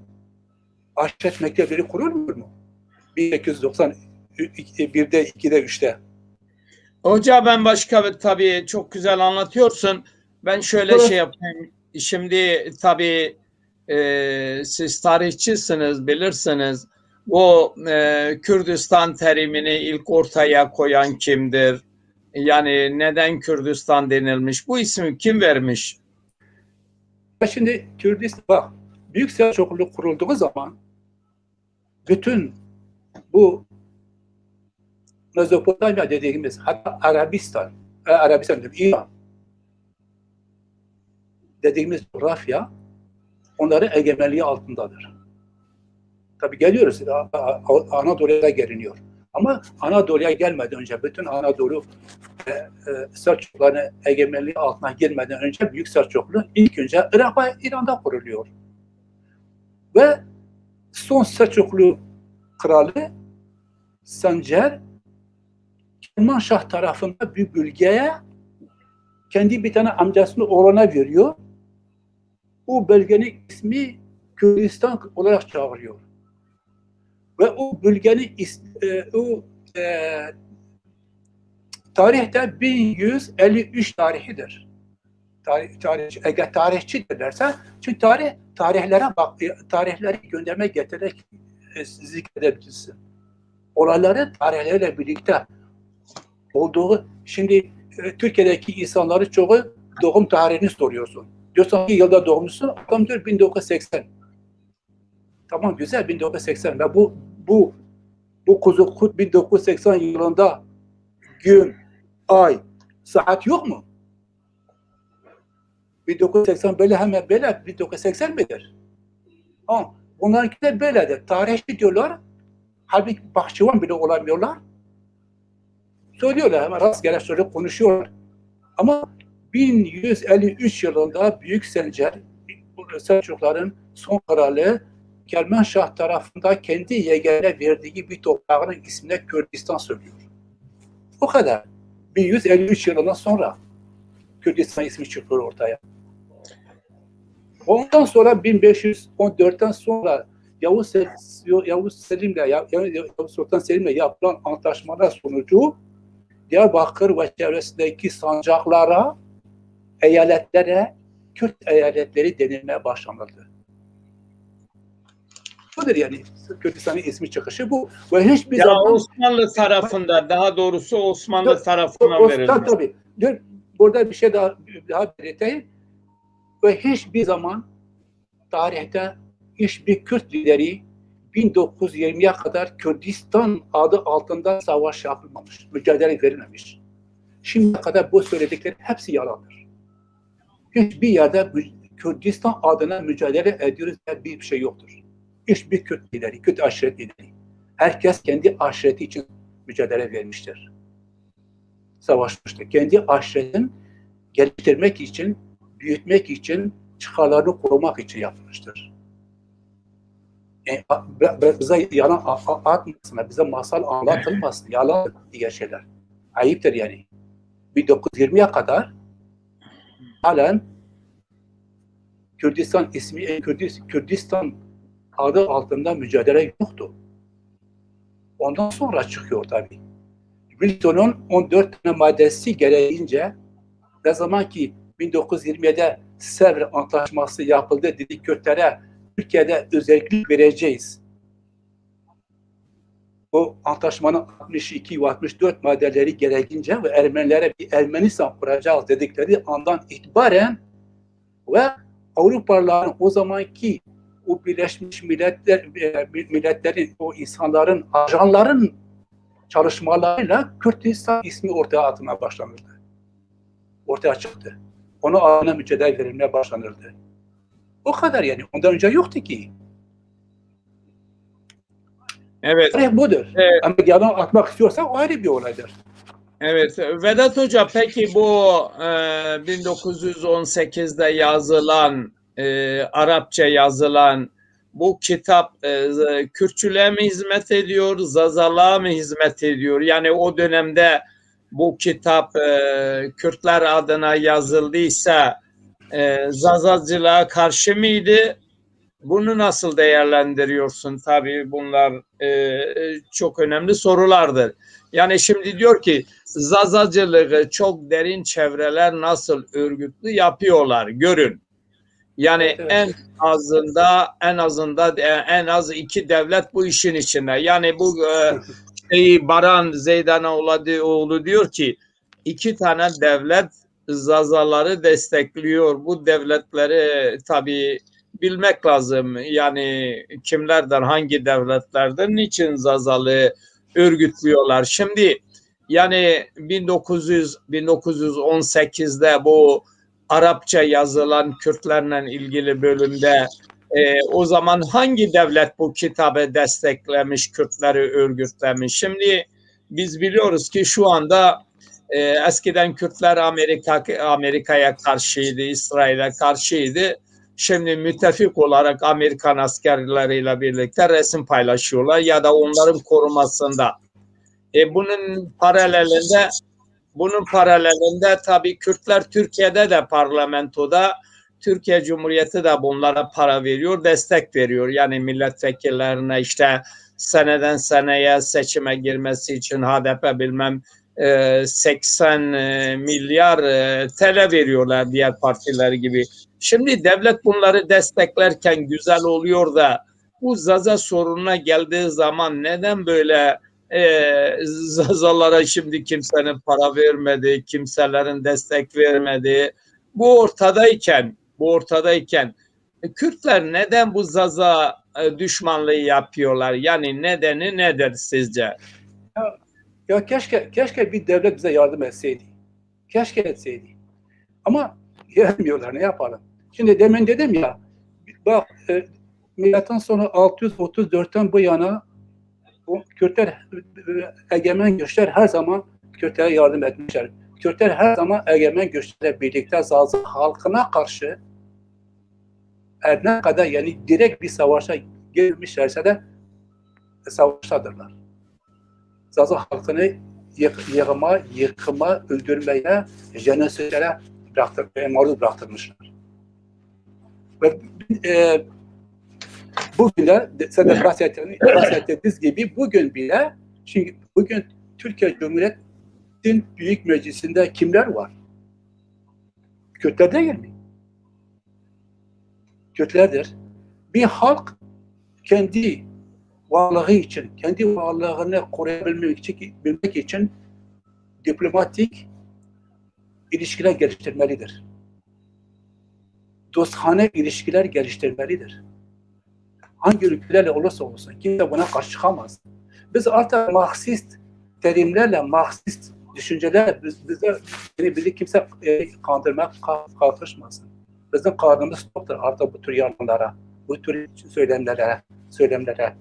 aşiret mektepleri kurulmuyor mu? 1891'de, 2'de, 3'te. Hoca ben tabii çok güzel anlatıyorsun. Ben şöyle şey yapayım. Şimdi tabii siz tarihçisiniz, bilirsiniz. Bu Kürdistan terimini ilk ortaya koyan kimdir? Yani neden Kürdistan denilmiş? Bu ismi kim vermiş? Şimdi Kürdistan, bak, Büyük Selçuklu kurulduğu zaman bütün bu Mezopotamya dediğimiz, hatta Arabistan diyorum, İran dediğimiz coğrafya onların egemenliği altındadır. Tabii geliyoruz, Anadolu'ya geliniyor. Ama Anadolu'ya gelmeden önce, bütün Anadolu Selçukluların egemenliği altına girmeden önce Büyük Selçuklu ilk önce Irak ve İran'da kuruluyor. Ve son Selçuklu kralı Sencer, Kermanşah tarafında bir bölgeye kendi bir tane amcasını oğluna veriyor. O bölgenin ismi Kürdistan olarak çağırıyor. Ve o bölgenin tarihte 1153 tarihidir. Eğer tarihçi derlerse, çünkü tarihleri gündeme getirerek zikredebilirsin. Olayların tarihlerle birlikte olduğu, şimdi Türkiye'deki insanları çoğu doğum tarihini soruyorsun. Diyorsun hangi yılda doğmuşsun? Adam diyor 1980. Tamam, güzel, 1980. Ve bu kuzu kut 1980 yılında gün, ay, saat yok mu? 1980 böyle hemen böyle 1980 midir? Bunlarınki de böyledir. Tarihçi diyorlar, halbuki bahçıvan bile olamıyorlar. Söylüyorlar, hemen rastgele söyleyip konuşuyorlar. Ama 1153 yılında Büyük Sencer, Selçukluların son kralı Kermanşah tarafından kendi yeğenine verdiği bir toprağının ismine Kürdistan söylüyor. O kadar. 1153 yılından sonra Kürdistan ismi çıkıyor ortaya. Ondan sonra 1514'ten sonra Yavuz Sultan Selim'le yapılan antlaşmalar sonucu Diyarbakır ve çevresindeki sancaklara, eyaletlere Kürt eyaletleri denilmeye başlanıldı. Budur yani Kürdistan'ın ismi çıkışı bu. Ve hiçbir zaman Osmanlı tarafında, daha doğrusu Osmanlı tarafından verilmiş. Tabii. Burada bir şey daha belirteyim. Ve hiçbir zaman tarihte hiçbir Kürt lideri 1920'ye kadar Kürdistan adı altında savaş yapılmamış, mücadele verilmemiş. Şimdiye kadar bu söyledikleri hepsi yalandır. Hiçbir yerde Kürdistan adına mücadele ediyoruz diye bir şey yoktur. Hiçbir Kürt lideri, Kürt aşiret lideri. Herkes kendi aşireti için mücadele vermiştir. Savaşmıştır. Kendi aşiretini geliştirmek için, büyütmek için, çıkarlarını korumak için yapmıştır. Bize yalan atmasın, bize masal anlatılmasın, yalan diye şeyler. Ayıptır yani. 1920'ye kadar halen Kürdistan ismi, Kürdistan adı altında mücadele yoktu. Ondan sonra çıkıyor tabii. Wilson'un 14 tane maddesi gereğince ne zaman ki 1927'de Sevr Antlaşması yapıldı, dedik Kürtlere Türkiye'de özellik vereceğiz. O antlaşmanın 62 ve 64 maddeleri gereğince ve Ermenilere bir Ermenistan kuracağız dedikleri andan itibaren ve Avrupalıların o zamanki o Birleşmiş Milletler'in, o insanların, ajanların çalışmalarıyla Kürtistan ismi ortaya atılmaya başlanırdı. Ortaya çıktı. Onun adına mücadele verilmeye başlanırdı. O kadar yani. Ondan önce yoktu ki. Evet. Tarih budur. Evet. Ama yalan atmak istiyorsan o ayrı bir olaydır. Evet. Vedat Hoca, peki bu 1918'de yazılan, Arapça yazılan bu kitap Kürtçülüğe mi hizmet ediyor, Zazalığa mı hizmet ediyor? Yani o dönemde bu kitap Kürtler adına yazıldıysa Zazacılığa karşı mıydı? Bunu nasıl değerlendiriyorsun? Tabii bunlar çok önemli sorulardır. Yani şimdi diyor ki Zazacılığı çok derin çevreler nasıl örgütlü yapıyorlar, görün. Yani Evet. en az iki devlet bu işin içinde. Yani bu Baran Zeydanoğlu diyor ki 2 tane devlet Zazaları destekliyor. Bu devletleri tabii bilmek lazım. Yani kimlerden, hangi devletlerden, niçin Zazalı örgütlüyorlar? Şimdi yani 1918'de bu Arapça yazılan Kürtlerle ilgili bölümde o zaman hangi devlet bu kitabı desteklemiş, Kürtleri örgütlemiş? Şimdi biz biliyoruz ki şu anda eskiden Kürtler Amerika'ya karşıydı, İsrail'e karşıydı. Şimdi müttefik olarak Amerikan askerleriyle birlikte resim paylaşıyorlar ya da onların korumasında. Bunun paralelinde tabii Kürtler Türkiye'de de parlamentoda, Türkiye Cumhuriyeti de bunlara para veriyor, destek veriyor. Yani milletvekillerine işte seneden seneye seçime girmesi için HDP bilmem 80 milyar TL veriyorlar diğer partiler gibi. Şimdi devlet bunları desteklerken güzel oluyor da bu Zaza sorununa geldiği zaman neden böyle Zazalara şimdi kimsenin para vermedi, kimselerin destek vermedi. Bu ortadayken Kürtler neden bu Zaza düşmanlığı yapıyorlar? Yani nedeni nedir sizce? Ya keşke bir devlet bize yardım etseydi. Keşke etseydi. Ama gelmiyorlar, ne yapalım? Şimdi demin dedim ya, bak milattan sonra 634'ten bu yana bu Kürtler, egemen güçler her zaman Kürtlere yardım etmişler. Kürtler her zaman egemen güçlerle birlikte Zaza halkına karşı her ne kadar yani direkt bir savaşa girmişlerse de savaştadırlar. Zaza halkını yıkıma, öldürmeye, jenosidlere maruz bıraktırmışlar. Ve bugün de sen de bahsettiğiniz gibi bugün bile, çünkü bugün Türkiye Cumhuriyeti'nin Büyük Meclisi'nde kimler var? Kürtler değil mi? Kürtlerdir. Bir halk kendi varlığı için, kendi varlığını koruyabilmek için diplomatik ilişkiler geliştirmelidir. Dostane ilişkiler geliştirmelidir. Hangi ülkelerle olursa olsun kimse buna karşı çıkamaz. Biz artık Marksist terimlerle, Marksist düşüncelerle bizi kimse kandırmak kalkışmasın. Bizim karnımız toktur artık bu tür yalanlara, bu tür söylemlere.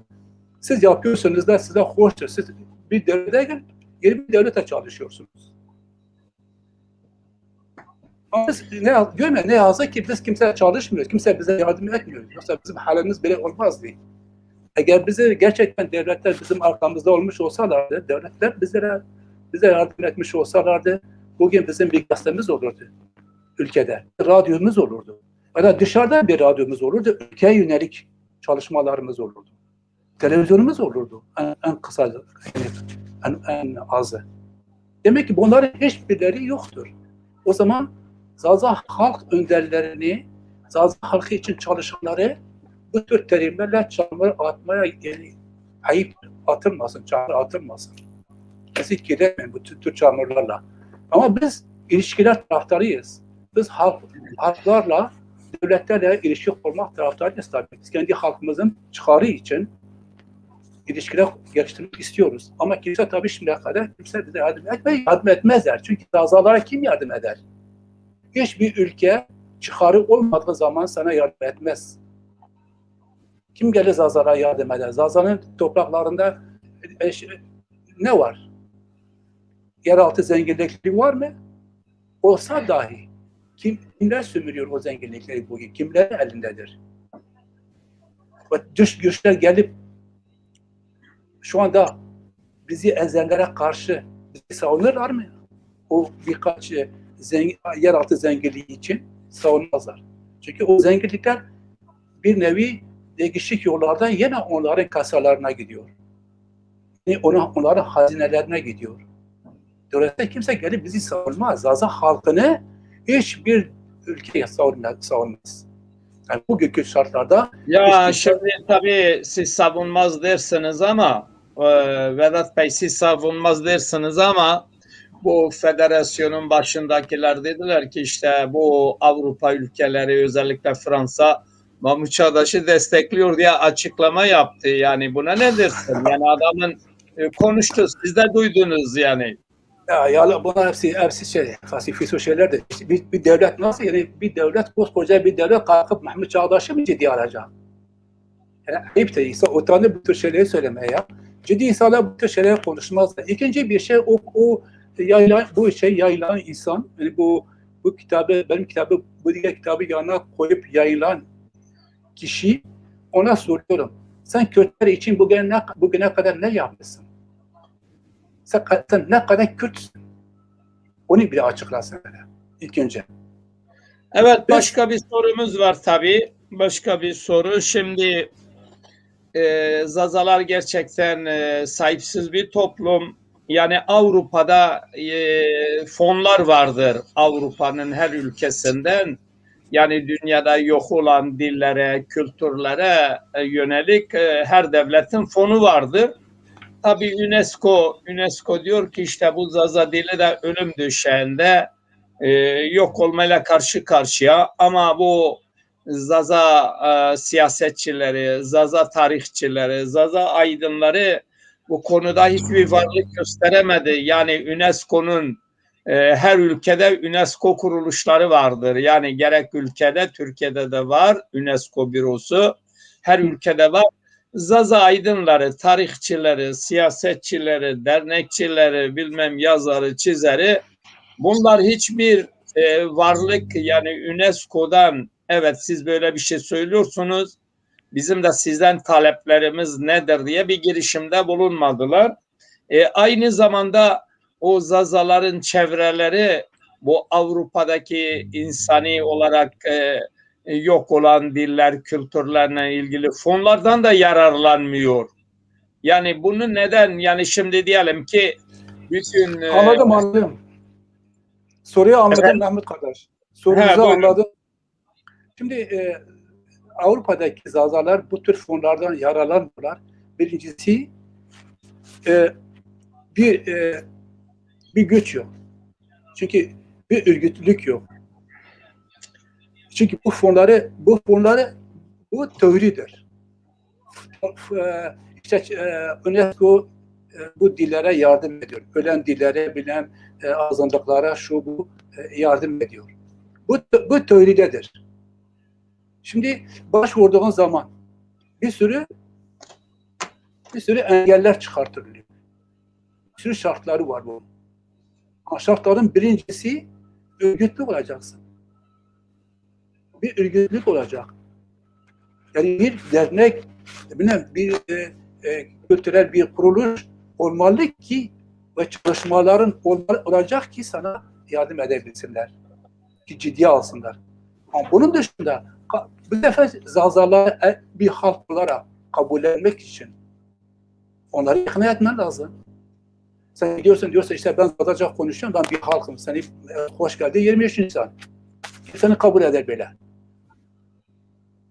Siz yapıyorsunuz da size hoştur. Siz bir devlete yeni bir devlete çalışıyorsunuz. Ama biz ne yazık ki biz kimse çalışmıyoruz. Kimse bize yardım etmiyor. Yoksa bizim halimiz bile olmazdı. Eğer bize gerçekten devletler bizim arkamızda olmuş olsalardı, devletler bize yardım etmiş olsalardı, bugün bizim bir gazetemiz olurdu ülkede. Radyomuz olurdu. Ya da dışarıdan bir radyomuz olurdu. Ülkeye yönelik çalışmalarımız olurdu. Televizyonumuz olurdu. En kısa, en azı. Demek ki bunların hiçbirleri yoktur. O zaman Zaza halk önderlerini, Zaza halkı için çalışanları bu tür terimlerle çamur atmaya ayıp atılmasın, çamur atılmasın. Kesin gidemeyin bu tür çamurlarla. Ama biz ilişkiler taraftarıyız. Biz halklarla, devletlerle ilişki kurmak taraftarıyız tabii. Biz kendi halkımızın çıkarı için ilişkiler geliştirmek istiyoruz. Ama kimse tabii şimdiye kadar kimse bize yardım etmezler. Çünkü Zazalara kim yardım eder? Hiçbir ülke çıkarı olmadığı zaman sana yardım etmez. Kim gelir Zazalara yardım eder? Zaza'nın topraklarında ne var? Yeraltı zenginlikleri var mı? Olsa dahi kimler sömürüyor o zenginlikleri bugün? Kimler elindedir? Dış güçler gelip şu anda bizi ezenlere karşı bizi savunurlar mı? O birkaç yeraltı zenginliği için savunmazlar. Çünkü o zenginlikler bir nevi değişik yollardan yine onların kasalarına gidiyor. Yani onların hazinelerine gidiyor. Dolayısıyla kimse gelip bizi savunmaz. Zaza halkını hiçbir ülkeye savunmaz. Yani bugünkü şartlarda ya şimdi tabii siz savunmaz dersiniz ama Vedat Bey siz savunmaz dersiniz ama bu federasyonun başındakiler dediler ki işte bu Avrupa ülkeleri özellikle Fransa Mahmut Çağdaş'ı destekliyor diye açıklama yaptı. Yani buna ne dersin? Yani adamın konuştu. Siz de duydunuz yani. Ya bunlar hepsi fasifiso şeyler de işte bir devlet nasıl yani bir devlet koskoca bir devlet kalkıp Mahmut Çağdaş'ı mı ciddiye alacak? Yani ayıp değilse utanır bu tür şeyleri söylemeye ya. Ciddi insanlar bu tür şeyleri konuşmazlar. İkinci bir şey yayılan insan yani bu kitabı benim kitabı bu diğer kitabı yanına koyup yayılan kişi ona soruyorum. Sen Kürtler için bugüne kadar ne yapmışsın? Sen ne kadar Kürtsün? Onu bile açıklasın ilk önce. Evet başka bir sorumuz var tabii. Başka bir soru. Şimdi Zazalar gerçekten sahipsiz bir toplum. Yani Avrupa'da fonlar vardır. Avrupa'nın her ülkesinden. Yani dünyada yok olan dillere, kültürlere yönelik her devletin fonu vardır. Tabii UNESCO diyor ki işte bu Zaza dili de ölüm döşeğinde yok olmayla karşı karşıya ama bu Zaza siyasetçileri, Zaza tarihçileri, Zaza aydınları bu konuda hiçbir varlık gösteremedi. Yani UNESCO'nun her ülkede UNESCO kuruluşları vardır. Yani gerek ülkede, Türkiye'de de var UNESCO bürosu. her ülkede var. Zaza aydınları, tarihçileri, siyasetçileri, dernekçileri, bilmem yazarı, çizeri, bunlar hiçbir varlık, yani UNESCO'dan evet siz böyle bir şey söylüyorsunuz, bizim de sizden taleplerimiz nedir diye bir girişimde bulunmadılar. Aynı zamanda o Zazaların çevreleri bu Avrupa'daki insani olarak yok olan diller, kültürlerle ilgili fonlardan da yararlanmıyor. Yani bunu neden? Yani şimdi diyelim ki bütün Anladım. Soruyu anladım Mehmet kardeş. Sorunuzu buyurun. anladım. Şimdi Avrupa'daki Zazalar bu tür fonlardan yararlanmıyorlar. Birincisi bir güç yok. Çünkü bir örgütlülük yok. Çünkü bu fonları bu teoridir. İşte UNESCO bu dillere yardım ediyor. Ölen dillere, bilen azınlıklara bu yardım ediyor. Bu teoridedir. Şimdi başvurduğun zaman bir sürü engeller çıkartılıyor. Bir sürü şartları var bunun. Şartların birincisi örgütlü olacaksın. Bir örgütlülük olacak. Yani bir dernek, bir kültürel bir kuruluş olmalı ki ve çalışmaların olacak ki sana yardım edebilsinler. Ki ciddiye alsınlar. Ama bunun dışında bu defa Zazaları bir halk olarak kabullenmek için onları ikna etmen lazım. Sen diyorsun işte ben Zazaca konuşuyorum, ben bir halkım. Seni hoş geldin 23 insan. Seni kabul eder böyle.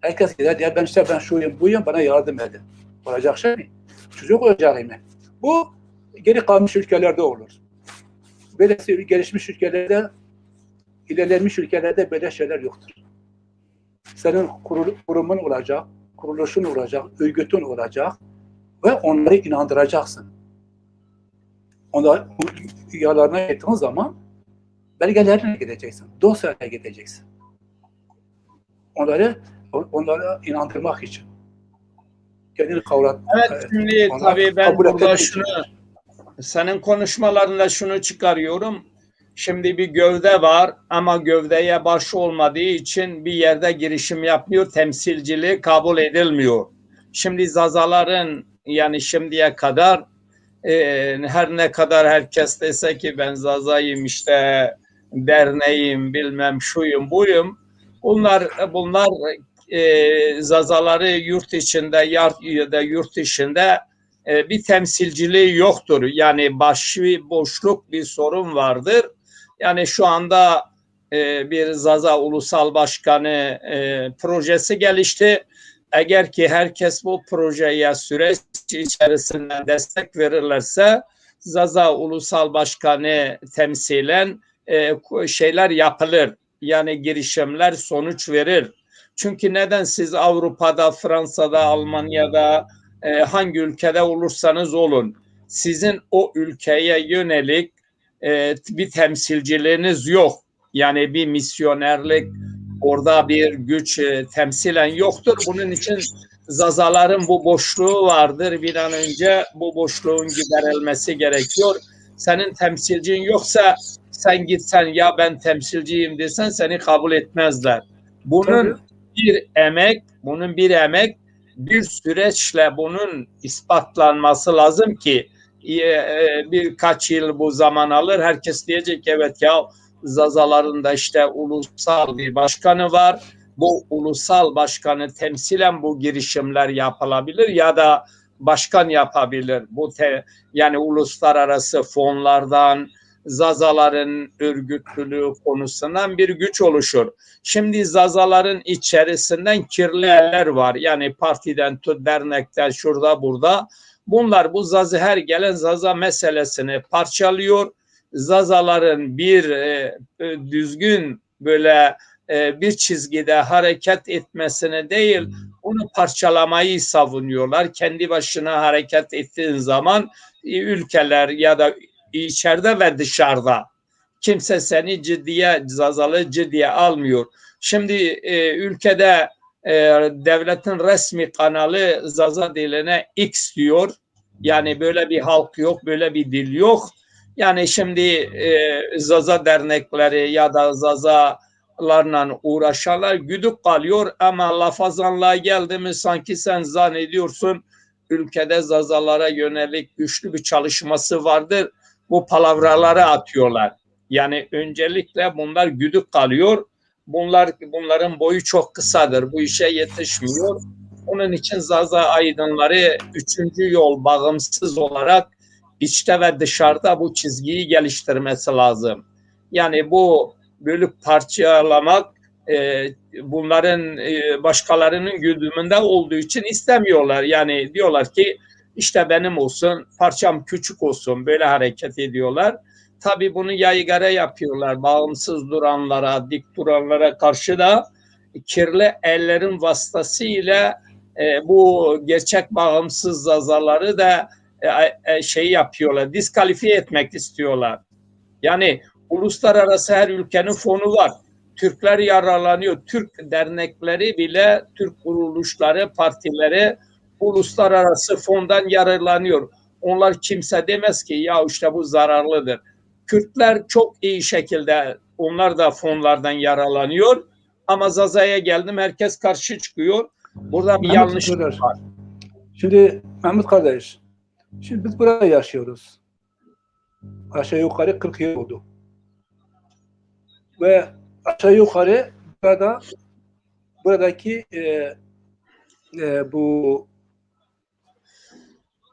Herkes gider diye ben şuyum buyum, bana yardım edin. Olacak şey mi? Çocuk olacak mı? Bu geri kalmış ülkelerde olur. Böyle gelişmiş ülkelerde, ilerlenmiş ülkelerde böyle şeyler yoktur. Senin kurumun olacak, kuruluşun olacak, örgütün olacak ve onları inandıracaksın. Onları yalarına gittiğin zaman belgelerine gideceksin, dosyaya gideceksin. Onları inandırmak için. Kendini kavrat. Evet, şimdi tabii ben burada senin konuşmalarında şunu çıkarıyorum. Şimdi bir gövde var ama gövdeye baş olmadığı için bir yerde girişim yapmıyor, temsilciliği kabul edilmiyor. Şimdi Zazaların yani şimdiye kadar her ne kadar herkes dese ki ben Zazayım, işte derneğim, bilmem şuyum buyum, bunlar Zazaları yurt içinde ya da yurt dışında bir temsilciliği yoktur. Yani boşluk bir sorun vardır. Yani şu anda bir Zaza Ulusal Başkanı projesi gelişti. Eğer ki herkes bu projeye süreç içerisinde destek verirlerse Zaza Ulusal Başkanı temsilen şeyler yapılır. Yani girişimler sonuç verir. Çünkü neden siz Avrupa'da, Fransa'da, Almanya'da hangi ülkede olursanız olun, sizin o ülkeye yönelik bir temsilciliğiniz yok. Yani bir misyonerlik, orada bir güç temsilen yoktur. Bunun için Zazaların bu boşluğu vardır. Bir an önce bu boşluğun giderilmesi gerekiyor. Senin temsilcin yoksa sen gitsen ya ben temsilciyim desen seni kabul etmezler. Bunun bir emek, bir süreçle bunun ispatlanması lazım ki birkaç yıl bu zaman alır. Herkes diyecek evet ya Zazaların da işte ulusal bir başkanı var. Bu ulusal başkanı temsilen bu girişimler yapılabilir ya da başkan yapabilir. Yani uluslararası fonlardan, Zazaların örgütlülüğü konusundan bir güç oluşur. Şimdi Zazaların içerisinden kirli eller var. Yani partiden tut, dernekten, şurada burada. Bunlar bu her gelen Zaza meselesini parçalıyor. Zazaların bir düzgün böyle bir çizgide hareket etmesini değil, onu parçalamayı savunuyorlar. Kendi başına hareket ettiğin zaman ülkeler ya da içeride ve dışarıda kimse seni Zazalı ciddiye almıyor. Şimdi ülkede devletin resmi kanalı Zaza diline X diyor. Yani böyle bir halk yok, böyle bir dil yok. Yani şimdi Zaza dernekleri ya da Zazalarla uğraşanlar güdük kalıyor ama lafazanlığa geldi mi sanki sen zannediyorsun ülkede Zazalara yönelik güçlü bir çalışması vardır. Bu palavraları atıyorlar. Yani öncelikle bunlar güdük kalıyor. Bunların boyu çok kısadır. Bu işe yetişmiyor. Onun için Zaza aydınları üçüncü yol bağımsız olarak içte ve dışarıda bu çizgiyi geliştirmesi lazım. Yani bu bölüp parçalamak bunların başkalarının güdümünde olduğu için istemiyorlar. Yani diyorlar ki işte benim olsun, parçam küçük olsun, böyle hareket ediyorlar. Tabii bunu yaygara yapıyorlar. Bağımsız duranlara, dik duranlara karşı da kirli ellerin vasıtasıyla bu gerçek bağımsız zazaları da şey yapıyorlar, diskalifiye etmek istiyorlar. Yani uluslararası her ülkenin fonu var. Türkler yararlanıyor. Türk dernekleri bile, Türk kuruluşları, partileri uluslararası fondan yararlanıyor. Onlar kimse demez ki ya işte bu zararlıdır. Kürtler çok iyi şekilde onlar da fonlardan yararlanıyor. Ama Zaza'ya geldim herkes karşı çıkıyor. Burada bir yanlışlık var. Şimdi Mehmet kardeş, şimdi biz burada yaşıyoruz. Aşağı yukarı 40 yıl oldu. Ve aşağı yukarı buradaki bu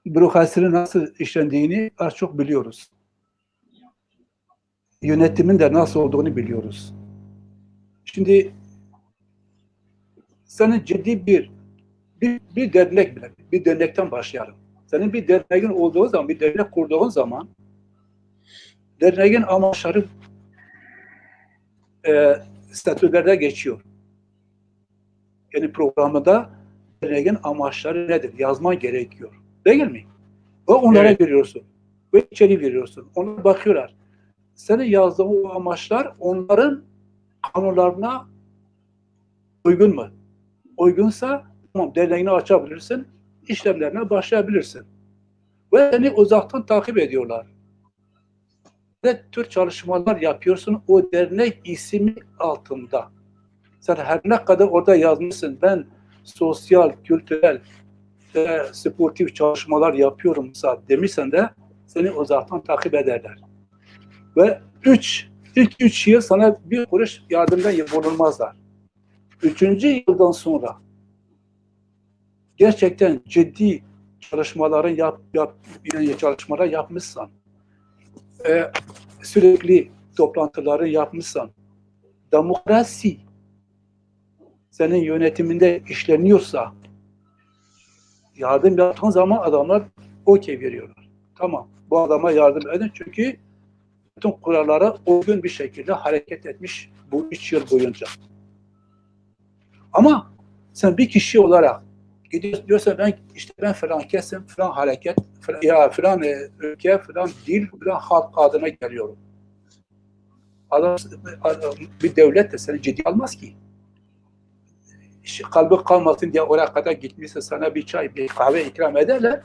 bürokrasinin nasıl işlendiğini az çok biliyoruz. Yönetimin de nasıl olduğunu biliyoruz. Şimdi senin ciddi bir dernek bile, bir dernekten başlayalım. Senin bir derneğin olduğu zaman, bir dernek kurduğun zaman derneğin amaçları statülerde geçiyor. Yani programında derneğin amaçları nedir? Yazman gerekiyor. Değil mi? Ve onlara veriyorsun. Ve içeri veriyorsun. Ona bakıyorlar. Senin yazdığın o amaçlar onların kanunlarına uygun mu? Uygunsa tamam derneğini açabilirsin, işlemlerine başlayabilirsin. Ve seni uzaktan takip ediyorlar. Ne tür çalışmalar yapıyorsun o dernek ismi altında. Sen her ne kadar orada yazmışsın, ben sosyal, kültürel, sportif çalışmalar yapıyorumsa demişsen de seni uzaktan takip ederler. Ve ilk 3 yıl sana bir kuruş yardımdan bulunmazlar. 3. yıldan sonra gerçekten ciddi çalışmaların çalışmalar yapmışsan, sürekli toplantıları yapmışsan, demokrasi senin yönetiminde işleniyorsa, yardım yaptığın zaman adamlar okey veriyorlar. Tamam, bu adama yardım edin çünkü bütün kurallara uygun bir şekilde hareket etmiş bu 3 yıl boyunca. Ama sen bir kişi olarak gidiyorsun diyorsan ben falan kesim, falan hareket, falan ülke, falan dil, falan halk adına geliyorum. Adam, bir devlet de seni ciddi almaz ki. Kalbi kalmasın diye oraya kadar gitmişse sana bir çay, bir kahve ikram ederler.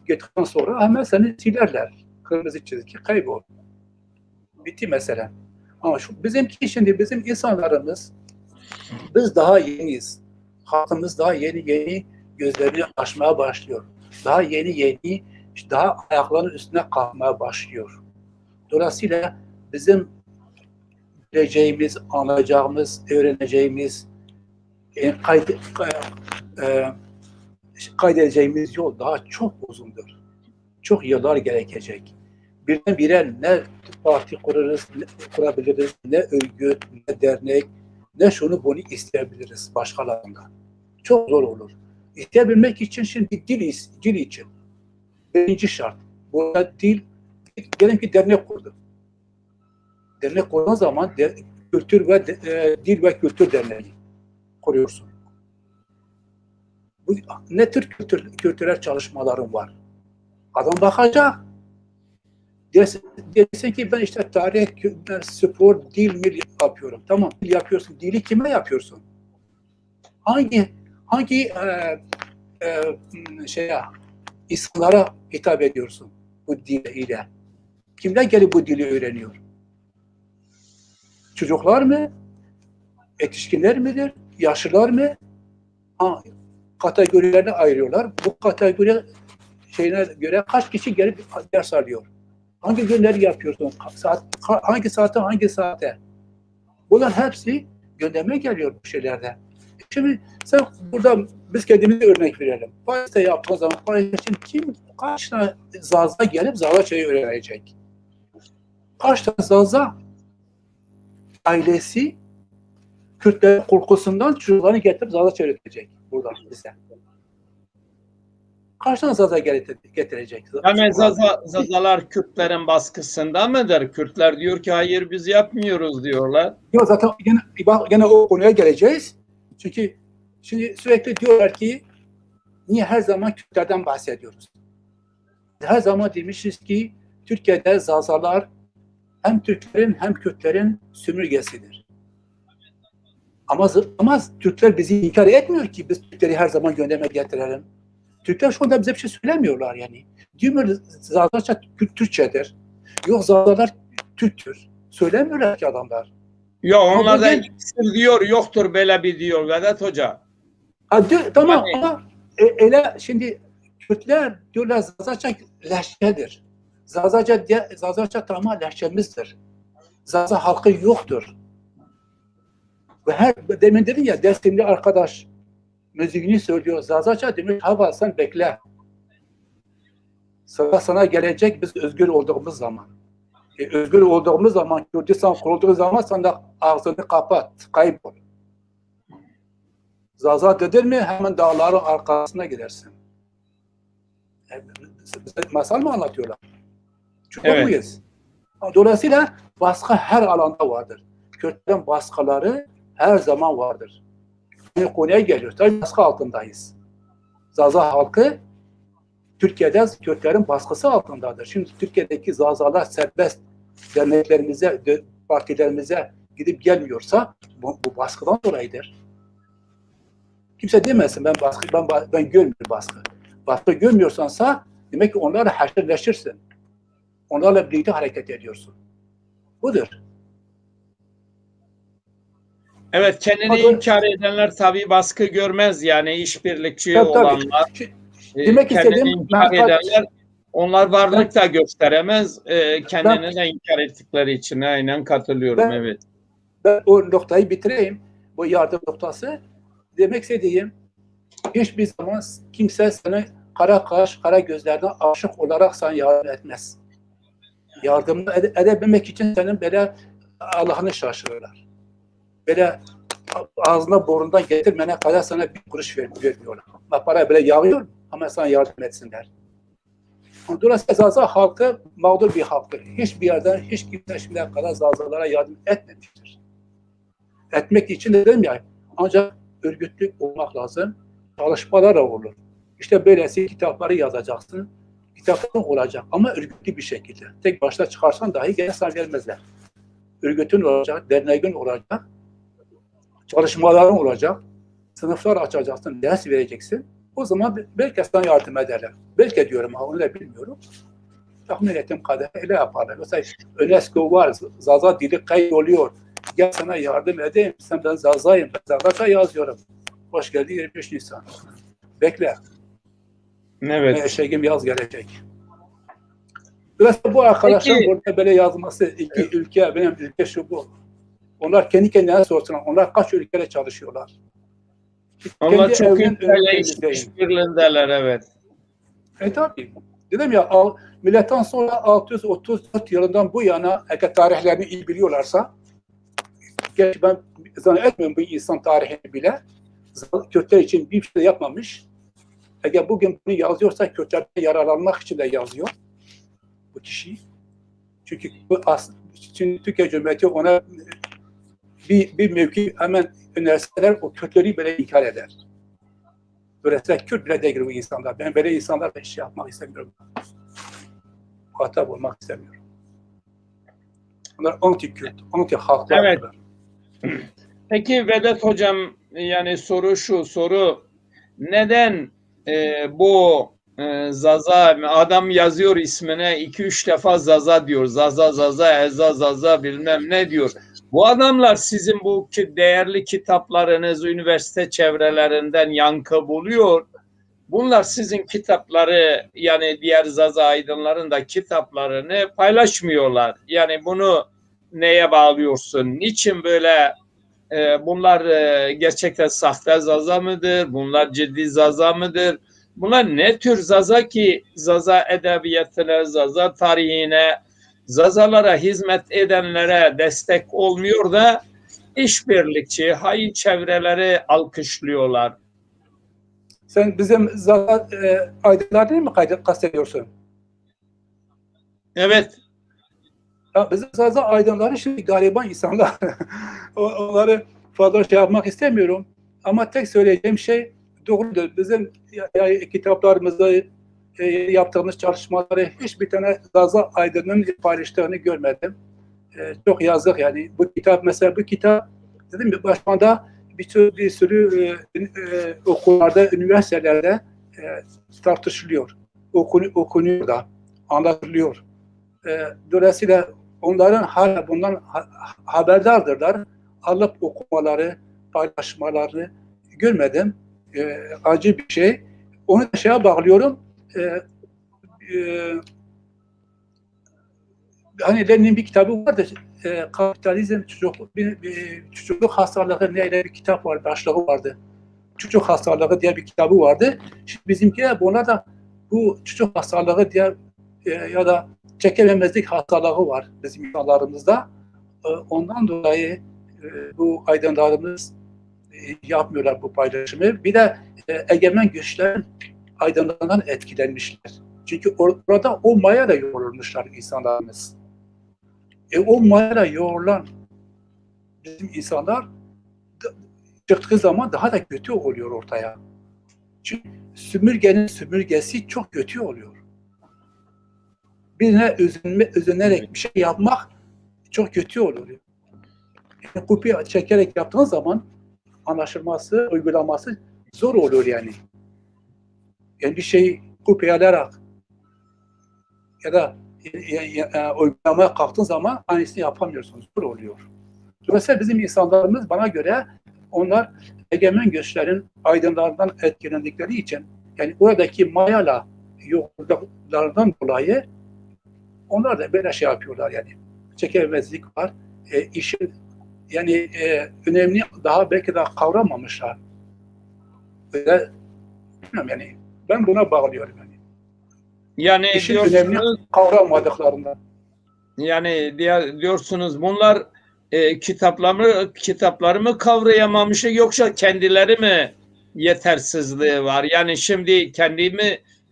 Gittikten sonra hemen seni silerler. Kırmızı çizgi kaybol. Bitti mesela. Ama bizim insanlarımız biz daha yeniyiz. Halkımız daha yeni gözlerini açmaya başlıyor. Daha yeni daha ayaklarının üstüne kalkmaya başlıyor. Dolayısıyla bizim bileceğimiz, anlayacağımız, öğreneceğimiz, kaydedeceğimiz yol daha çok uzundur. Çok yıllar gerekecek. Birdenbire ne parti kurabiliriz, ne örgüt, ne dernek, ne şunu bunu isteyebiliriz başkalarından. Çok zor olur. İsteyebilmek için şimdi dil için birinci şart. Burada diyelim ki dernek kurdu. Dernek kurduğun zaman kültür ve dil ve kültür derneği kuruyorsun. Bu, ne tür kültürel çalışmaların var? Adam bakacak. Dersin ki ben işte tarih, spor, dil yapıyorum. Tamam, dil yapıyorsun. Dili kime yapıyorsun? hangi insanlara hitap ediyorsun bu dil ile? Kimler gelip bu dili öğreniyor? Çocuklar mı? Yetişkinler midir? Yaşlılar mı? Kategorilerine ayırıyorlar. Bu kategori şeyine göre kaç kişi gelip ders alıyor? Hangi günleri yapıyorsun? Hangi saate, hangi saate? Bunlar hepsi gündeme geliyor bu şeylerde. Şimdi sen burada biz kendimize örnek verelim. Paris'te yaptığın zaman Paris için kaç tane Zaza gelip Zazaça'yı öğrenecek? Kaç tane Zaza ailesi Kürtlerin korkusundan çocuklarını getirip Zazaça öğretecek buradan bize. Kaç tane Zaza getirecek? Yani Zazalar Kürtlerin baskısında mıdır? Kürtler diyor ki hayır biz yapmıyoruz diyorlar. Yok zaten gene o konuya geleceğiz. Çünkü şimdi sürekli diyorlar ki niye her zaman Kürtlerden bahsediyoruz? Her zaman demişiz ki Türkiye'de Zazalar hem Türklerin hem Kürtlerin sömürgesidir. Ama Türkler bizi inkar etmiyor ki biz Türkleri her zaman gündeme getirelim. Türkler şu anda bize bir şey söylemiyorlar yani. Diyor Zazaça Türkçedir. Yok Zazalar Türktür. Söylemiyorlar ki adamlar. Yok onlar da diyor yoktur böyle bir diyor Vedat Hoca. Tamam ama şimdi Kürtler diyorlar Zazaça lehçedir. Zazaça tamamen lehçemizdir. Zaza halkı yoktur. Ve demin dedin ya dersimli arkadaş müziğini söylüyor. Zazaça demiş hava sen bekle. Sıra sana gelecek biz özgür olduğumuz zaman. Özgür olduğumuz zaman, Kürdistan kurulduğu zaman sen de ağzını kapat, kaybol. Zaza dedin mi hemen dağların arkasına gidersin. Masal mı anlatıyorlar? Çok evet. muyuz? Dolayısıyla baskı her alanda vardır. Kürtlerin baskıları her zaman vardır. Bir konuya geliyoruz. Tabii baskı altındayız. Zaza halkı Türkiye'de Kürtlerin baskısı altındadır. Şimdi Türkiye'deki Zazalar serbest derneklerimize, partilerimize gidip gelmiyorsa bu baskıdan dolayıdır. Kimse demesin ben görmüyorum baskı. Baskı görmüyorsansa demek ki onlarla haşırleşirsin. Onlarla birlikte hareket ediyorsun. Budur. Evet kendini inkar edenler tabii baskı görmez yani işbirlikçi olanlar. Demek kendini inkar edenler onlar varlık da gösteremez. Kendini de inkar ettikleri için aynen katılıyorum. Evet. Ben o noktayı bitireyim. Bu yardım noktası. Demek istediğim hiçbir zaman kimse sana kara kaş, kara gözlerden aşık olarak sana yardım etmez. Yardım edebilmek için senin böyle Allah'ını şaşırırlar. Böyle ağzına burnundan getirmene kadar sana bir kuruş vermiyorlar. Para böyle yağıyor ama sana yardım etsinler. Dolayısıyla Zaza halkı mağdur bir halktır. Hiçbir yerden hiç kimse şimdiye kadar Zazalara yardım etmemiştir. Etmek için dedim ya ancak örgütlü olmak lazım. Çalışmalar da olur. İşte böylesi kitapları yazacaksın. Kitapların olacak ama örgütlü bir şekilde. Tek başına çıkarsan dahi gene sana vermezler. Örgütün olacak, derneğin olacak, çalışmaların olacak, sınıflar açacaksın, ders vereceksin. O zaman belki sana yardım ederler. Belki diyorum ama onu da bilmiyorum. Tahmin ettiğim kadar öyle yaparlar. Mesela UNESCO var, Zaza dili kaydoluyor. Gel sana yardım edeyim, sen ben Zaza'yım, ben Zazaça yazıyorum. Hoş geldin 23 Nisan. Bekle. Evet. Eşeğim yaz gelecek. Dolayısıyla bu arkadaşlar burada böyle yazması, iki ülke, benim ülke şu bu. Onlar kendi kendine sorsunlar. Onlar kaç ülkede çalışıyorlar? Onlar çok ülkeyle işbirliğindeler, evet. Tabii. Dedim ya, milletten sonra 634 yılından bu yana eğer tarihlerini iyi biliyorlarsa, gerçi ben zannetmiyorum bu insan tarihini bile, Kürtler için bir şey yapmamış. Eğer bugün bunu yazıyorsa Kürtlerden yararlanmak için de yazıyor bu kişi. Çünkü Türkiye Cumhuriyeti ona bir mevki hemen önerseler o Kürtleri bile inkar eder. Dolayısıyla Kürt bile değil bu insanlar. Ben böyle insanlarla iş yapmak istemiyorum. Muhatap olmak istemiyorum. Onlar anti-Kürt, anti-halklar. Evet. Peki Vedat Hocam, yani soru şu, neden bu Zaza, adam yazıyor ismine 2-3 defa Zaza diyor. Zaza, Zaza, Eza, Zaza bilmem ne diyor. Bu adamlar sizin bu değerli kitaplarınız üniversite çevrelerinden yankı buluyor. Bunlar sizin kitapları, yani diğer Zaza aydınların da kitaplarını paylaşmıyorlar. Yani bunu neye bağlıyorsun? Niçin böyle bunlar gerçekten sahte Zaza mıdır? Bunlar ciddi Zaza mıdır? Bunlar ne tür Zaza ki Zaza edebiyatına, Zaza tarihine, Zazalara hizmet edenlere destek olmuyor da işbirlikçi, hain çevreleri alkışlıyorlar. Sen bizim Zaza aydınlar değil mi kastediyorsun? Evet. Ya bizim Zaza aydınları şimdi gariban insanlar. Onları fazla şey yapmak istemiyorum. Ama tek söyleyeceğim şey doğrudur. Bizim kitaplarımızda yaptığımız çalışmaları hiçbir tane Zaza aydının paylaştığını görmedim. Çok yazık yani. Bu kitap mesela, bu kitap dedim ya başında bir sürü okullarda, üniversitelerde tartışılıyor. Okunuyor da, anlatılıyor. Dolayısıyla onların hala bundan haberdardırlar. Alıp okumaları, paylaşmalarını görmedim. Acı bir şey. Onu da şeye bağlıyorum. Hani Lenin'in bir kitabı vardı. Kapitalizm, çocukluk hastalığı neyle bir kitap var, başlığı vardı. Çocuk hastalığı diye bir kitabı vardı. Şimdi bizimkiler buna da bu çocuk hastalığı diye ya da çekememezlik hastalığı var bizim insanlarımızda. Ondan dolayı bu aydınlarımız yapmıyorlar bu paylaşımı. Bir de egemen güçlerin aydınlarından etkilenmişler. Çünkü orada o mayayla yoğrulmuşlar insanlarımız. O mayayla yoğrulan bizim insanlar çıktığı zaman daha da kötü oluyor ortaya. Çünkü süpürgenin süpürgesi çok kötü oluyor. Birine özenerek bir şey yapmak çok kötü oluyor. Yani kopya çekerek yaptığın zaman anlaşılması, uygulaması zor oluyor yani. Yani bir şeyi kopyalayarak ya da uygulamaya kalktığın zaman aynısını yapamıyorsunuz. Zor oluyor. Dolayısıyla bizim insanlarımız bana göre onlar egemen güçlerin aydınlarından etkilendikleri için yani oradaki mayayla yoğurduklarından dolayı onlar da böyle şey yapıyorlar yani. Çekememezlik var. İşin yani önemli daha belki daha kavramamışlar. Böyle bilmiyorum yani ben buna bağlıyorum yani. Yani İşin önemli kavramadıklarından. Yani diyorsunuz bunlar kitapları mı kavrayamamış yoksa kendileri mi yetersizliği var? Yani şimdi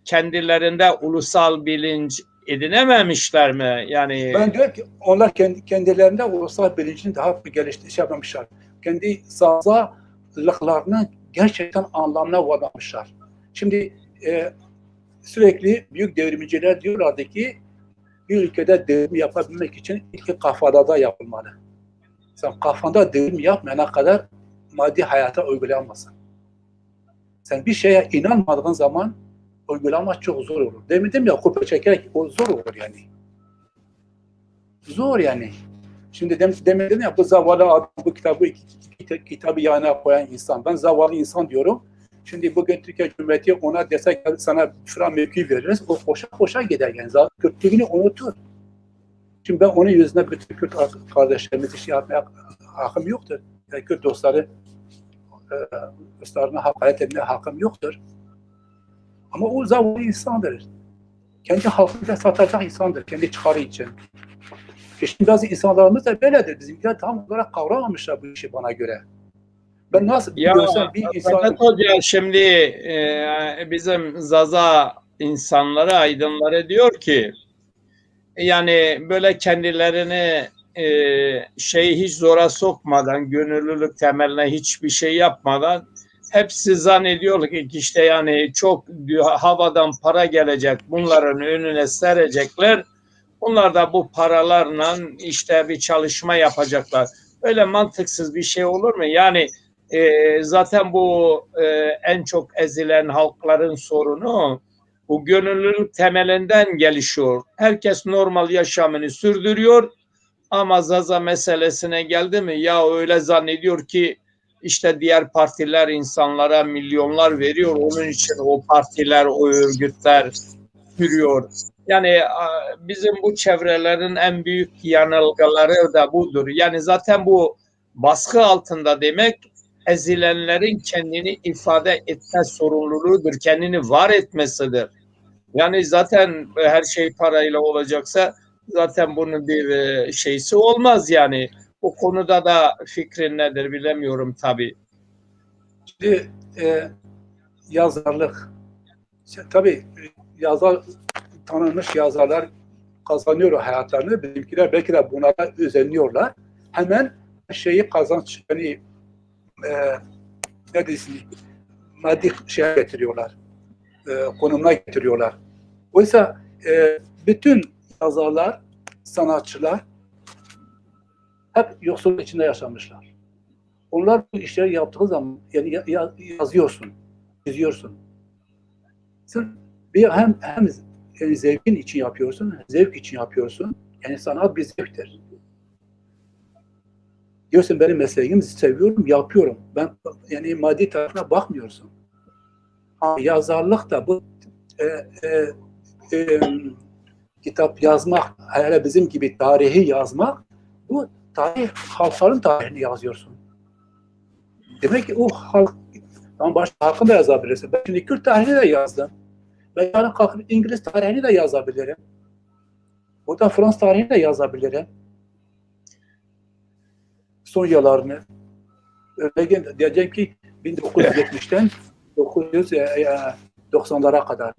kendilerinde ulusal bilinç edinememişler mi? Yani Ben diyorum ki onlar kendilerinde ulusal bilincini daha geliştirmiş yapmamışlar. Kendi zazalıklarını gerçekten anlamına varmamışlar. Şimdi sürekli büyük devrimciler diyorlardı ki bir ülkede devrim yapabilmek için ilk kafada yapılmalı. Sen kafanda devrim yapmayana kadar maddi hayata uygulayamazsın. Sen bir şeye inanmadığın zaman uygulamak çok zor olur. Demedim ya kopya çekerek o zor olur yani. Zor yani. Şimdi demedim ya bu zavallı adam bu kitabı yanına koyan insan. Ben zavallı insan diyorum. Şimdi bugün Türkiye Cumhuriyeti ona desek sana şura mevki veririz. O koşa gider yani. Kürtlüğünü unutur. Şimdi ben onun yüzüne bütün Kürt kardeşlerimizi şey yapmaya hakkım yoktur. Yani Kürt dostlarına hakaret etmeye hakkım yoktur. Ama o zavallı insandır. Kendi halkını satacak insandır. Kendi çıkarı için. Şimdi bazı insanlarımız da böyledir. Bizimkiler tam olarak kavramamışlar bu işi bana göre. Ben nasıl biliyorsam bir insan... Fakat Hoca şimdi bizim Zaza insanları, aydınları diyor ki yani böyle kendilerini hiç zora sokmadan, gönüllülük temeline hiçbir şey yapmadan hepsi zannediyor ki işte yani çok havadan para gelecek, bunların önüne serecekler. Bunlar da bu paralarla işte bir çalışma yapacaklar. Öyle mantıksız bir şey olur mu? Yani zaten bu en çok ezilen halkların sorunu bu gönüllülük temelinden gelişiyor. Herkes normal yaşamını sürdürüyor ama Zaza meselesine geldi mi ya öyle zannediyor ki işte diğer partiler insanlara milyonlar veriyor. Onun için o partiler, o örgütler yürüyor. Yani bizim bu çevrelerin en büyük yanılgıları da budur. Yani zaten bu baskı altında demek ezilenlerin kendini ifade etme sorumluluğudur. Kendini var etmesidir. Yani zaten her şey parayla olacaksa zaten bunun bir şeysi olmaz yani. O konuda da fikrin nedir bilemiyorum tabii. Şimdi yazarlık. Tabii tanınmış yazarlar kazanıyor hayatlarını. Bizimkiler belki de bunlara özeniyorlar. Hemen şeyi kazanç, yani ne diyorsun, maddi şeye getiriyorlar. Konumuna getiriyorlar. Oysa bütün yazarlar, sanatçılar hep yoksulluk içinde yaşamışlar. Onlar bu işleri yaptığı zaman yani yazıyorsun, çiziyorsun. Sen hem yani zevkin için yapıyorsun, zevk için yapıyorsun. Yani sanat bir zevktir. Diyorsun benim mesleğimi seviyorum, yapıyorum. Ben yani maddi tarafına bakmıyorsun. Ama yazarlık da bu kitap yazmak, hele bizim gibi tarihi yazmak, bu tarih, halkların tarihini yazıyorsun. Demek ki o halk, tamam başka halkını da yazabilirsin. Ben şimdi Kürt tarihini de yazdım. Ben yarın kalkıp İngiliz tarihini de yazabilirim. Burada Fransız tarihini de yazabilirim. Son yıllarını. Örneğin diyeceğim ki 1970'ten 1990'lara kadar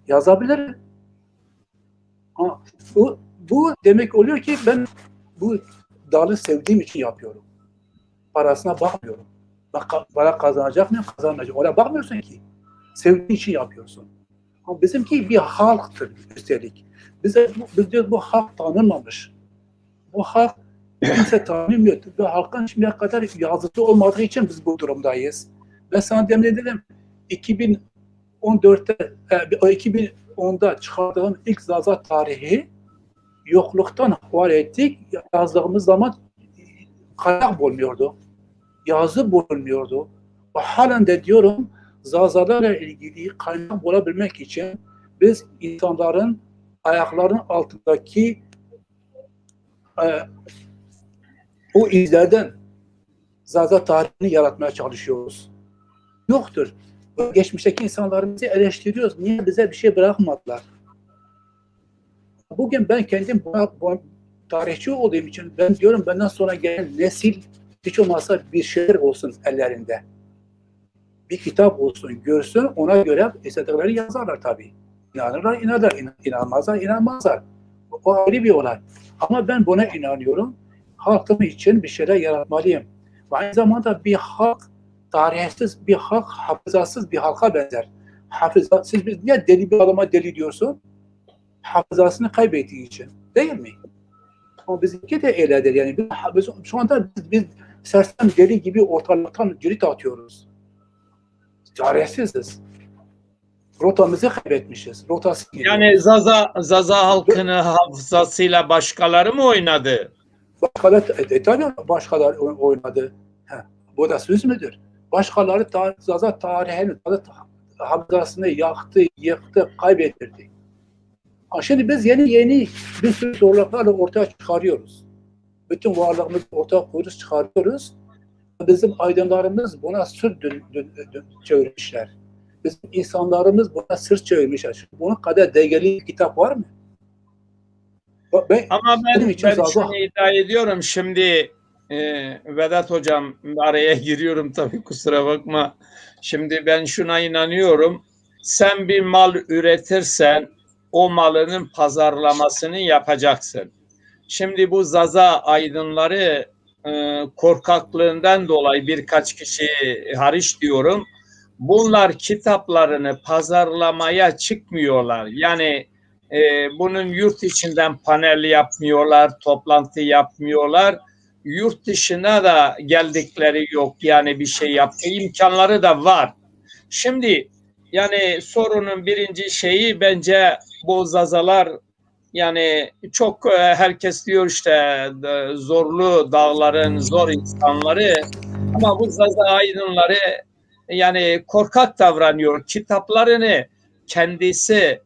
yazabilirim. Ha, bu demek oluyor ki ben bu dalı sevdiğim için yapıyorum. Parasına bakmıyorum. Bak, para kazanacak mıyım, kazanmayacak. Ona bakmıyorsun ki. Sevdiğin için yapıyorsun. Ama bizimki bir halktır üstelik. Biz diyoruz bu halk tanınmamış. Bu halk kimse tanımıyor. Bu halkın şimdiye kadar yazısı olmadığı için biz bu durumdayız. Ben sana demin dedim 2010'da çıkardığım ilk Zaza tarihi yokluktan var ettik. Yazdığımız zaman kaynak bulmuyordu. Yazı bulunmuyordu. Ve halen de diyorum Zazalarla ilgili kaynak bulabilmek için biz insanların ayaklarının altındaki o izlerden Zaza tarihini yaratmaya çalışıyoruz. Yoktur. Geçmişteki insanlarımızı eleştiriyoruz. Niye bize bir şey bırakmadılar? Bugün ben kendim bu tarihçi olduğum için ben diyorum benden sonra gelen nesil hiç olmazsa bir şeyler olsun ellerinde. Bir kitap olsun, görsün, ona göre istedikleri yazarlar tabii. İnanırlar, inanırlar. İnanmazlar, inanmazlar. O ayrı bir olay. Ama ben buna inanıyorum. Halkım için bir şeyler yaratmalıyım. Ve aynı zamanda bir halk, tarihsiz bir halk, hafızasız bir halka benzer. Hafızasız niye deli bir adama deli diyorsun? Hafızasını kaybettiği için. Değil mi? Ama bizimki de öyledir. Yani biz şu anda biz sersem deli gibi ortalıktan cirit atıyoruz. Çaresiziz. Rotamızı kaybetmişiz. Rotası yani Zaza halkını hafızasıyla başkaları mı oynadı? Başkaları, tabii başkaları oynadı. Bu da söz müdür? Başkaları Zaza tarihini, hafızasını yaktı, yıktı, kaybettirdi. Şimdi biz yeni bir sürü zorluklarla ortaya çıkarıyoruz. Bütün varlığımızı ortaya koyuyoruz, çıkarıyoruz. Bizim aydınlarımız buna sırt çevirmişler. Bizim insanlarımız buna sırt çevirmişler. Bunun kadar değerli bir kitap var mı? Ama ben şunu iddia ediyorum şimdi Vedat Hocam araya giriyorum tabii kusura bakma. Şimdi ben şuna inanıyorum. Sen bir mal üretirsen o malının pazarlamasını yapacaksın. Şimdi bu Zaza aydınları korkaklığından dolayı birkaç kişi hariç diyorum. Bunlar kitaplarını pazarlamaya çıkmıyorlar. Yani bunun yurt içinden panel yapmıyorlar, toplantı yapmıyorlar. yurt dışına da geldikleri yok. Yani bir şey yapma imkanları da var. Şimdi yani sorunun birinci şeyi bence bu zazalar, yani çok herkes diyor işte zorlu dağların zor insanları, ama bu zaza aydınları yani korkak davranıyor. Kitaplarını kendisi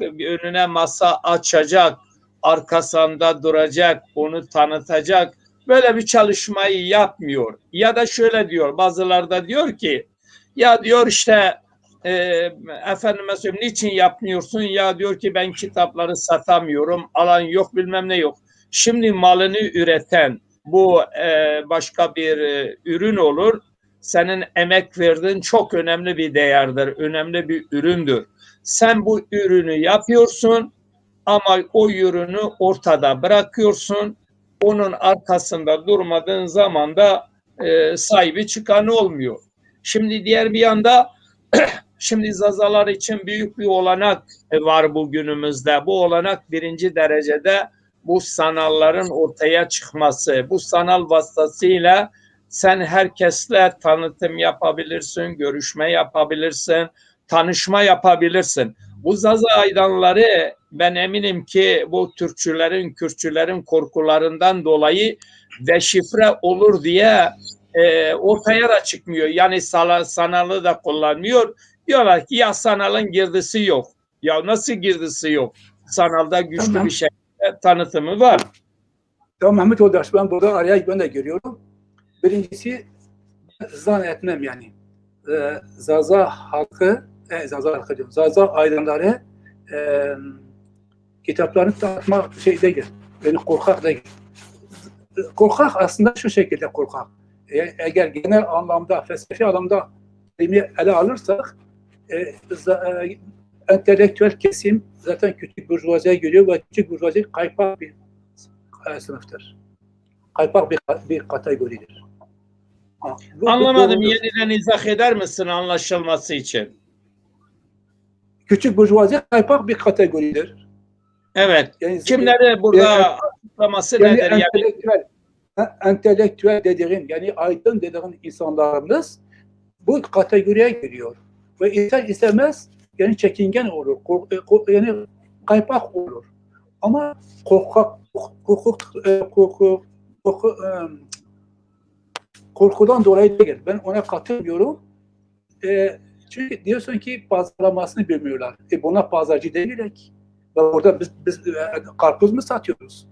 önüne masa açacak, arkasında duracak, onu tanıtacak. Böyle bir çalışmayı yapmıyor. Ya da şöyle diyor, bazıları da diyor ki, ya diyor işte e, efendime söyleyeyim niçin yapmıyorsun? Ya diyor ki ben kitapları satamıyorum, alan yok, bilmem ne yok. Şimdi malını üreten bu başka bir ürün olur. Senin emek verdiğin çok önemli bir değerdir, önemli bir üründür. Sen bu ürünü yapıyorsun ama o ürünü ortada bırakıyorsun. Onun arkasında durmadığın zaman da sahibi çıkan olmuyor. Şimdi diğer bir yanda şimdi zazalar için büyük bir olanak var bugünümüzde. Bu olanak birinci derecede bu sanalların ortaya çıkması. Bu sanal vasıtasıyla sen herkesle tanıtım yapabilirsin, görüşme yapabilirsin, tanışma yapabilirsin. Bu zaza aydanları ben eminim ki bu Türkçülerin, Kürtçülerin korkularından dolayı deşifre olur diye ortaya da çıkmıyor. Yani sanalı da kullanmıyor. Diyorlar ki ya sanalın girdisi yok. Ya nasıl girdisi yok? Sanalda güçlü Tamam. bir şekilde tanıtımı var. Tamam Mehmet Yoldaş, ben burada araya ben de görüyorum. Birincisi zannetmem yani. Zaza halkı, Zaza aydınları kitaplarını tanıtma şey değil. Yani korkak değil. Korkak aslında şu şekilde korkak. Eğer genel anlamda, felsefi anlamda ele alırsak entelektüel kesim zaten küçük burjuvaziye giriyor ve küçük burjuvazi kaypak bir sınıftır. Kaypak bir kategoridir. Anlamadım. Yeniden izah eder misin anlaşılması için? Küçük burjuvazi kaypak bir kategoridir. Evet. Yani, kimleri burada açıklaması yani nedir? entelektüel dediğin, yani aydın dediğin insanlarımız bu kategoriye giriyor. Ve insan istemez yani çekingen olur. Yani kaypak olur. Ama korkudan dolayı değil. Ben ona katılmıyorum. Çünkü diyorsun ki pazarlamasını bilmiyorlar. Buna pazarcı değiliz. Orada biz karpuz mu satıyoruz?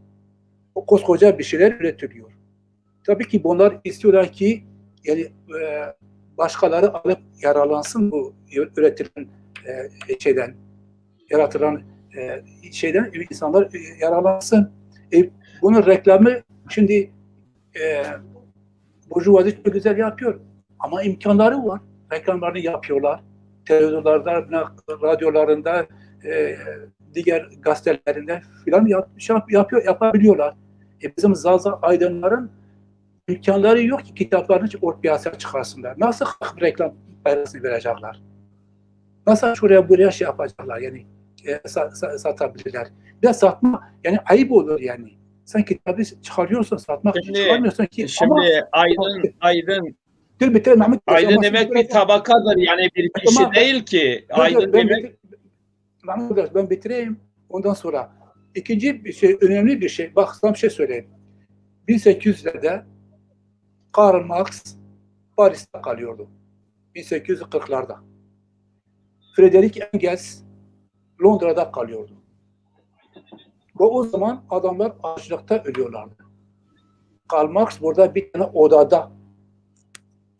O koskoca bir şeyler üretiliyor. Tabii ki bunlar istiyorlar ki yani başkaları alıp yararlansın bu üretilen şeyden, yaratılan şeyden insanlar yararlansın. Bunun reklamı şimdi burjuvazi çok güzel yapıyor. Ama imkanları var. Reklamlarını yapıyorlar. Televizyonlarda, radyolarında, diğer gazetelerinde filan yapabiliyorlar. Bizim Zaza aydınların imkanları yok ki kitaplarını piyasaya çıkarsınlar. Nasıl reklam parasını verecekler? Nasıl şuraya buraya şey yapacaklar? Yani satabilirler. Bir de satma, yani ayıp olur yani. Sen kitabı çıkarıyorsun, satmak için çıkarmıyorsun ki. Şimdi ama, aydın Mehmet. aydın demek bir tabakadır. Yani bir kişi değil ki. Aydın demek. Mehmet, ben bitireyim. Ondan sonra ikinci bir şey, önemli bir şey. Bak sana bir şey söyleyeyim. 1800'lerde Karl Marx Paris'te kalıyordu. 1840'larda. Friedrich Engels Londra'da kalıyordu. Ve o zaman adamlar açlıkta ölüyorlardı. Karl Marx burada bir tane odada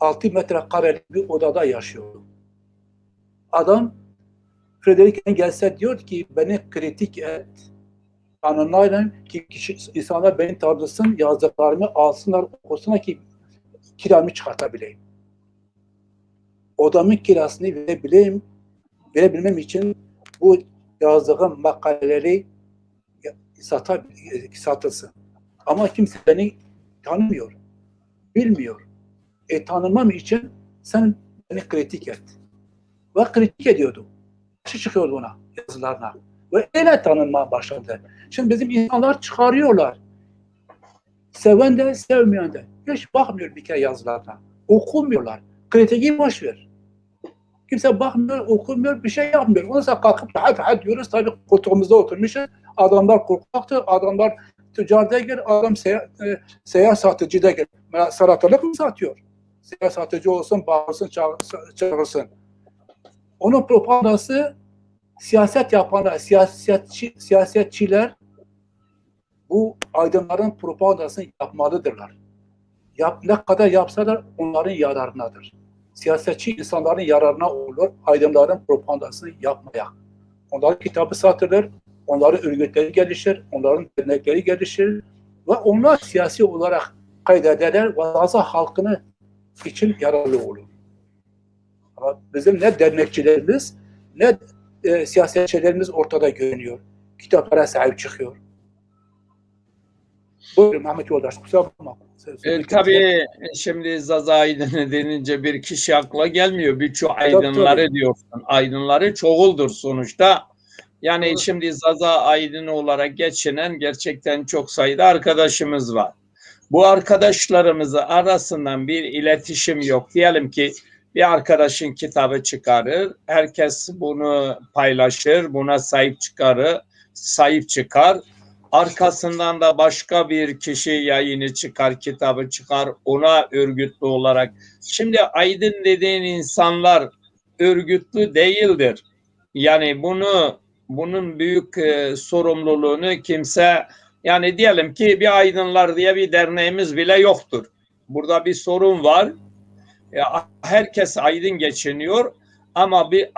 6 metrekarelik bir odada yaşıyordu. Adam Friedrich Engels'e diyor ki beni kritik et. Tanrı'yla ki insanlar beni tanısın, yazdıklarımı alsınlar, okusunlar ki kiramı çıkartabileyim. Odamın kirasını verebilmem için bu yazdığım makaleleri satılsın. Ama kimse beni tanımıyor, bilmiyor. Tanımam için sen beni kritik et. Ve kritik ediyordu. Başı çıkıyordu ona, yazılarına. Ve öyle tanınmaya başladı. Şimdi bizim insanlar çıkarıyorlar. Seven de sevmeyen de. Hiç bakmıyor bir kere yazılarına. Okumuyorlar. Kritiği boş ver. Kimse bakmıyor, okumuyor, bir şey yapmıyor. Ondan sonra kalkıp rahat diyoruz. Tabii koltuğumuzda oturmuşuz. Adamlar korkaktır, adamlar tüccar değil, adam seyyar satıcı değil. Salatalık mı satıyor? Seyyar satıcı olsun, bağırsın, çağırsın. Onun propagandası siyaset yapanlar, siyasetçiler bu aydınların propagandasını yapmalıdırlar. Ne kadar yapsalar onların yararınadır. Siyasetçi insanların yararına olur, aydınların propagandasını yapmaya. Onların kitabı satılır, onların örgütleri gelişir, onların dernekleri gelişir ve onlar siyasi olarak kaydederler ve Zaza halkını için yararlı olur. Ama bizim ne dernekçilerimiz ne siyasetçilerimiz ortada görünüyor. Kitaplara sahip çıkıyor. Buyurun Mehmet Yoldaş, kusura bakma. Tabii şimdi Zaza Aydın'ı denince bir kişi akla gelmiyor. Birçok aydınları diyorsun. Aydınları çoğuldur sonuçta. Yani evet. Şimdi Zaza Aydın olarak geçinen gerçekten çok sayıda arkadaşımız var. Bu arkadaşlarımızı arasından bir iletişim yok. Diyelim ki bir arkadaşın kitabı çıkarır. Herkes bunu paylaşır. Buna sahip çıkar. Arkasından da başka bir kişi yayını çıkar, kitabı çıkar, ona örgütlü olarak. Şimdi aydın dediğin insanlar örgütlü değildir. Yani bunun büyük sorumluluğunu kimse, yani diyelim ki bir aydınlar diye bir derneğimiz bile yoktur. Burada bir sorun var. Herkes aydın geçiniyor ama bir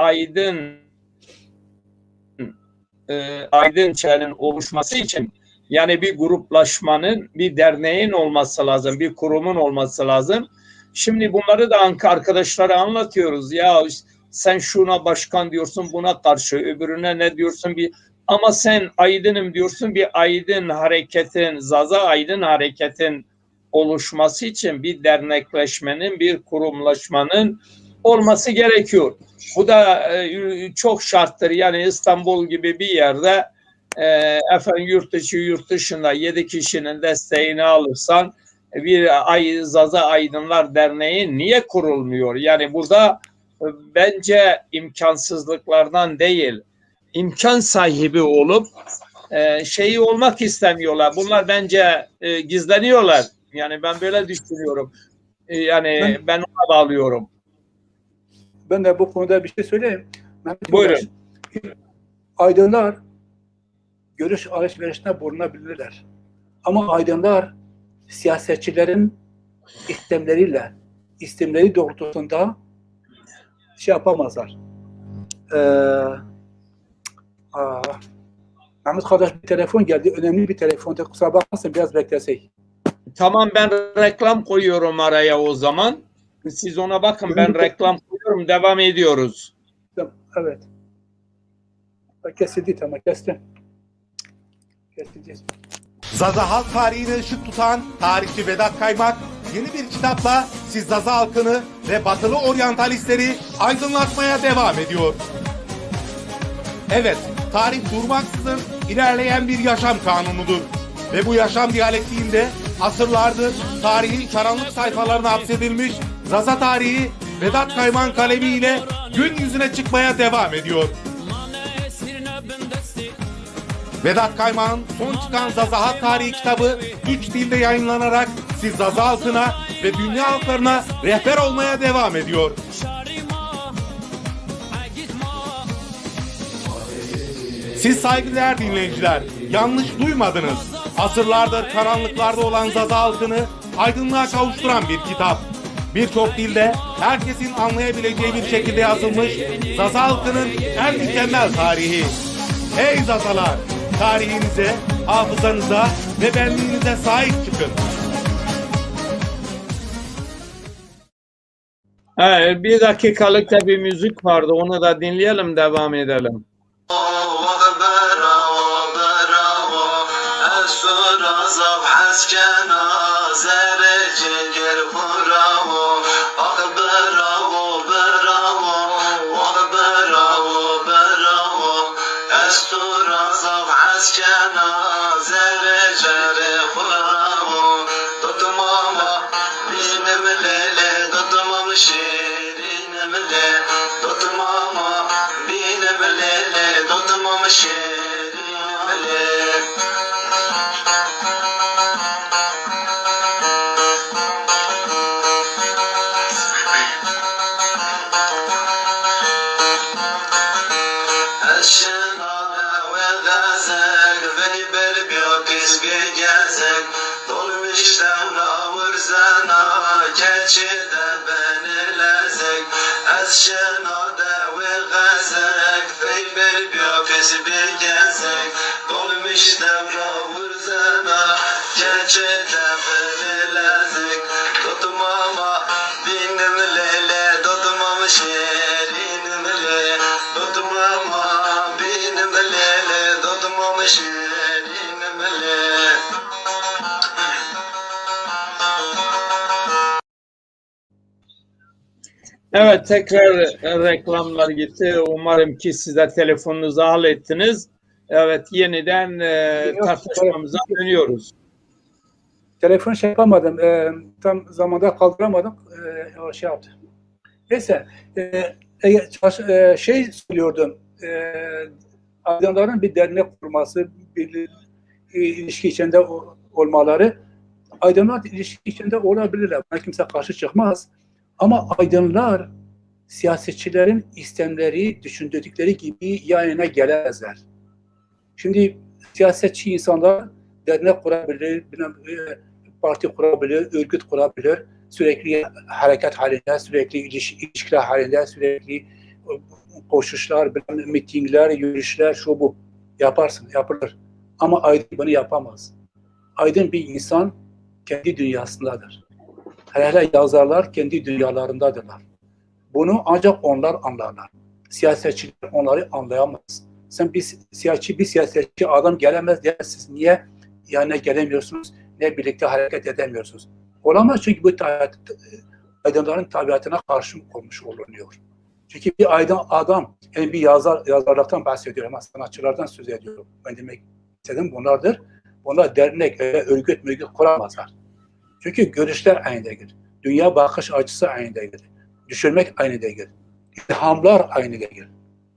aydınçanın oluşması için yani bir gruplaşmanın, bir derneğin olması lazım, bir kurumun olması lazım. Şimdi bunları da arkadaşlara anlatıyoruz. Ya sen şuna başkan diyorsun, buna karşı, öbürüne ne diyorsun? Ama sen aydınım diyorsun, bir aydın hareketin, Zaza Aydın hareketin oluşması için bir dernekleşmenin, bir kurumlaşmanın olması gerekiyor. Bu da çok şarttır. Yani İstanbul gibi bir yerde yurt içi yurt dışında 7 kişinin desteğini alırsan bir Zaza Aydınlar Derneği niye kurulmuyor? Yani burada bence imkansızlıklardan değil, imkan sahibi olup şeyi olmak istemiyorlar. Bunlar bence gizleniyorlar. Yani ben böyle düşünüyorum. Yani ben ona bağlıyorum. Ben de bu konuda bir şey söyleyeyim. Buyurun. Aydınlar görüş alışverişine bulunabilirler. Ama aydınlar siyasetçilerin istemleri doğrultusunda şey yapamazlar. Mehmet kardeş bir telefon geldi. Önemli bir telefonda. Kusura bakmasın biraz beklesek. Tamam, ben reklam koyuyorum araya o zaman. Siz ona bakın, ben reklam koyuyorum. Devam ediyoruz. Evet. Kesildi, tamam kestim. Kesildi. Zaza halk tarihine ışık tutan tarihçi Vedat Kaymak yeni bir kitapla siz Zaza halkını ve batılı oryantalistleri aydınlatmaya devam ediyor. Evet, tarih durmaksızın ilerleyen bir yaşam kanunudur. Ve bu yaşam diyalektiğinde asırlardır tarihin karanlık sayfalarına hapsedilmiş Zaza tarihi Vedat Kaymak'ın kalemiyle gün yüzüne çıkmaya devam ediyor. Vedat Kaymak'ın son çıkan Zaza Halk Tarihi kitabı 3 dilde yayınlanarak siz Zaza halkına ve dünya halklarına rehber olmaya devam ediyor. Siz saygıdeğer dinleyiciler, yanlış duymadınız. Asırlardır karanlıklarda olan Zaza halkını aydınlığa kavuşturan bir kitap. Birçok dilde herkesin anlayabileceği bir şekilde yazılmış Zaza halkının en mükemmel tarihi. Hey Zazalar! Tarihinize, hafızanıza ve benliğinize sahip çıkın. Evet, bir dakikalık da bir müzik vardı. Onu da dinleyelim, devam edelim. جنازه به جره خورم binemlele tutmam şerinemle tutmama binemlele tutmam şerinemle Eşenada ve gazek ve belbiyakis gezek dolmuş devra vurzana keçide beni lezek Eşenada ve gazek ve belbiyakis gezek dolmuş devra vurzana keçide beni lezek tutmama binim lele tutmam şerinim le tutmama binim lele tutmam şerinim le Evet, tekrar reklamlar gitti. Umarım ki siz de telefonunuzu hallettiniz. Evet, yeniden tartışmamıza dönüyoruz. Telefon şey yapamadım. Tam zamanda kaldıramadım. O şey yaptı. Neyse. Şey söylüyordum. Aydınların bir dernek kurması, bir ilişki içinde olmaları. Aydınlar ilişki içinde olabilirler. Buna kimse karşı çıkmaz. Ama aydınlar siyasetçilerin istemleri, düşündükleri gibi yanına gelemezler. Şimdi siyasetçi insanlar dernek kurabilir, parti kurabilir, örgüt kurabilir, sürekli hareket halinde, sürekli ilişkiler halinde, sürekli koşuşlar, mitingler, yürüyüşler, şu bu yaparsın, yapılır. Ama aydın bunu yapamaz. Aydın bir insan kendi dünyasındadır. Hele yazarlar kendi dünyalarındadırlar. Bunu ancak onlar anlarlar. Siyasetçiler onları anlayamaz. Sen bir siyasetçi adam gelemez diye siz niye yani gelemiyorsunuz, ne birlikte hareket edemiyorsunuz? Olamaz çünkü bu aydınların tabiatına karşı olmuş olunuyor. Çünkü bir aydın adam, yani bir yazarlıktan bahsediyorum, sanatçılardan söz ediyorum. Ben demek istedim bunlardır. Bunlar dernek, örgüt kuramazlar. Çünkü görüşler aynı değil. Dünya bakış açısı aynı değil. Düşünmek aynı değil. İlhamlar aynı değil.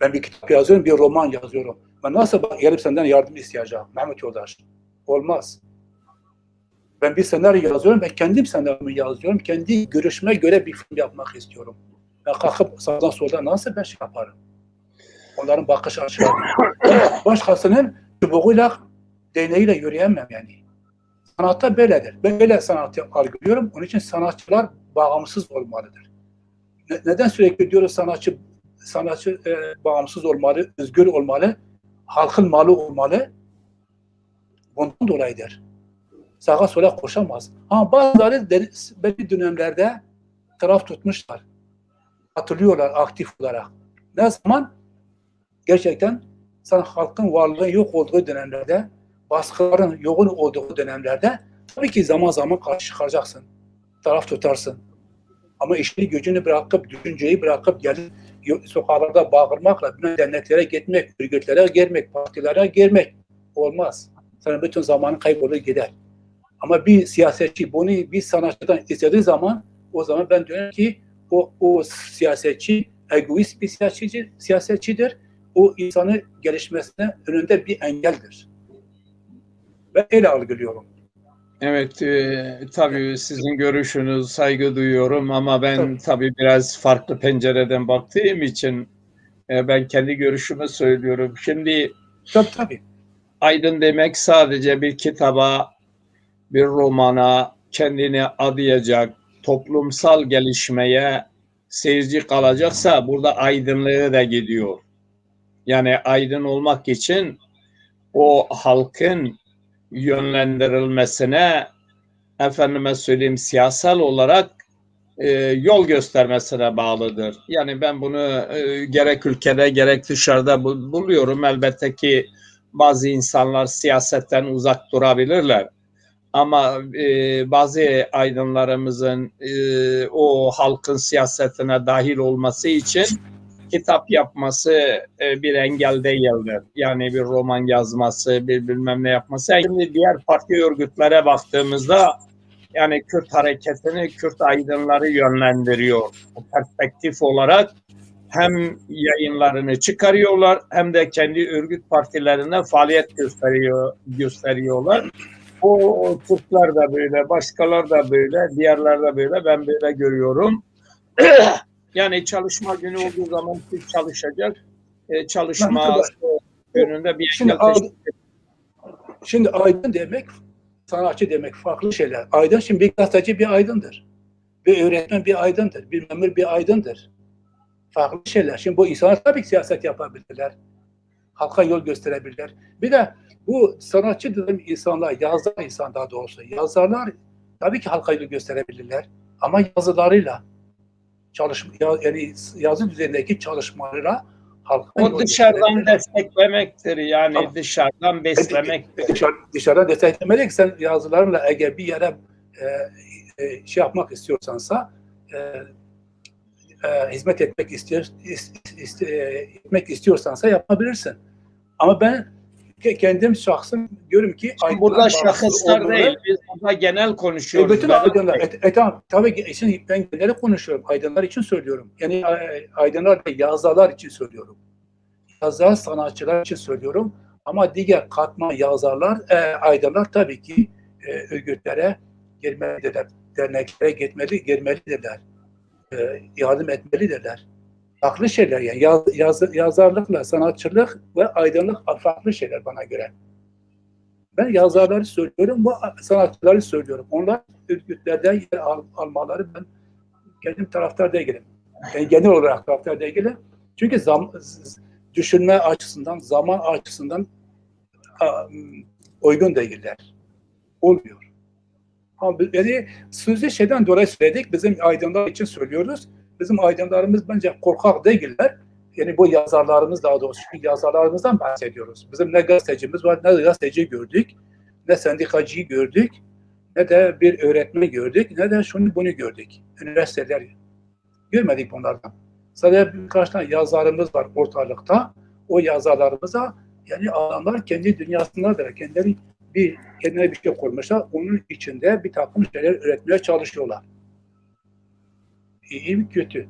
Ben bir kitap yazıyorum, bir roman yazıyorum. Ben nasıl gelip senden yardım isteyeceğim? Mehmet Yoldaş. Olmaz. Ben bir senaryo yazıyorum, ben kendim senaryomu yazıyorum. Kendi görüşüme göre bir film yapmak istiyorum. Ben kalkıp sağdan soldan nasıl ben şey yaparım? Onların bakış açıları. Başkasının çubuğuyla, değneğiyle yürüyemem yani. Sanatta böyledir. Ben böyle sanatı algılıyorum. Onun için sanatçılar bağımsız olmalıdır. Neden sürekli diyoruz sanatçı bağımsız olmalı, özgür olmalı, halkın malı olmalı? Bundan dolayıdır. Sağa sola koşamaz. Ama bazıları belli dönemlerde taraf tutmuşlar. Hatırlıyorlar aktif olarak. Ne zaman? Gerçekten sen halkın varlığı yok olduğu dönemlerde, baskıların yoğun olduğu dönemlerde tabii ki zaman zaman karşı çıkacaksın. Taraf tutarsın. Ama işini gücünü bırakıp, düşünceyi bırakıp gelip sokaklarda bağırmakla, derneklere gitmek, örgütlere girmek, partilere girmek olmaz. Senin bütün zamanın kaybolur gider. Ama bir siyasetçi bunu bir sanatçıdan istediği zaman o zaman ben diyorum ki o siyasetçi egoist bir siyasetçidir. O insanı gelişmesine önünde bir engeldir. Ben öyle algılıyorum. Evet, tabii sizin görüşünüz saygı duyuyorum ama ben tabii biraz farklı pencereden baktığım için ben kendi görüşümü söylüyorum. Şimdi Tabii. aydın demek sadece bir kitaba, bir romana kendini adayacak, toplumsal gelişmeye seyirci kalacaksa burada aydınlığı da gidiyor. Yani aydın olmak için o halkın yönlendirilmesine, efendime söyleyeyim siyasal olarak yol göstermesine bağlıdır. Yani ben bunu gerek ülkede gerek dışarıda buluyorum. Elbette ki bazı insanlar siyasetten uzak durabilirler. Ama bazı aydınlarımızın o halkın siyasetine dahil olması için kitap yapması bir engel değildir. Yani bir roman yazması, bir bilmem ne yapması. Şimdi diğer parti örgütlere baktığımızda Yani Kürt hareketini Kürt aydınları yönlendiriyor. Bu perspektif olarak hem yayınlarını çıkarıyorlar hem de kendi örgüt partilerine faaliyet gösteriyorlar. O Türkler de böyle, başkalar da böyle, diğerler de böyle. Ben böyle görüyorum. Yani çalışma günü olduğu zaman Türk çalışacak. Çalışma önünde bir engel teşkil. Şimdi aydın demek, sanatçı demek farklı şeyler. Aydın, şimdi bir gazeteci bir aydındır. Bir öğretmen bir aydındır. Bir memur bir aydındır. Farklı şeyler. Şimdi bu insanlar tabii ki siyaset yapabilirler. Halka yol gösterebilirler. Bir de bu sanatçı dediğim insanlar, yazar insan daha doğrusu. Yazarlar tabii ki halka yol gösterebilirler. Ama yazılarıyla, yani yazı düzenindeki çalışmalarıyla halka O dışarıdan desteklemektir. Yani tamam. Dışarıdan beslemektir. Dışarıdan desteklemek, sen yazılarınla eğer bir yere şey yapmak istiyorsansa hizmet etmek istiyorsansa yapabilirsin. Ama ben kendim şahsım diyorum ki burada şahıslar değil, biz burada genel konuşuyoruz. Bütün aydınlar, tamam, tabii ki ben genel konuşuyorum, aydınlar için söylüyorum. Yani aydınlar da yazarlar için söylüyorum. Yazar sanatçılar için söylüyorum. Ama diğer katman yazarlar, aydınlar tabii ki örgütlere girmelidirler, derneklere girmelidirler. Yardım etmelidirler. Farklı şeyler yani yazarlıkla sanatçılık ve aydınlık farklı şeyler bana göre. Ben yazarları söylüyorum, bu sanatçıları söylüyorum. Onlar örgütlerde yer almaları ben kendim taraftar değilim. Yani genel olarak taraftar değilim. Çünkü düşünme açısından, zaman açısından uygun değiller. Olmuyor. Yani sözü şeyden dolayı söyledik, bizim aydınlar için söylüyoruz. Bizim aydınlarımız bence korkak değiller. Yani bu yazarlarımız daha doğrusu yazarlarımızdan bahsediyoruz. Bizim ne gazetecimiz var, ne gazeteci gördük, ne sendikacıyı gördük, ne de bir öğretmen gördük, ne de şunu bunu gördük. Üniversiteler görmedik bunlardan. Sadece birkaç tane yazarımız var ortalıkta. O yazarlarımıza yani adamlar kendi dünyasındadır. Kendine bir şey koymuşlar. Onun içinde bir takım şeyler üretmeye çalışıyorlar. İyi mi kötü?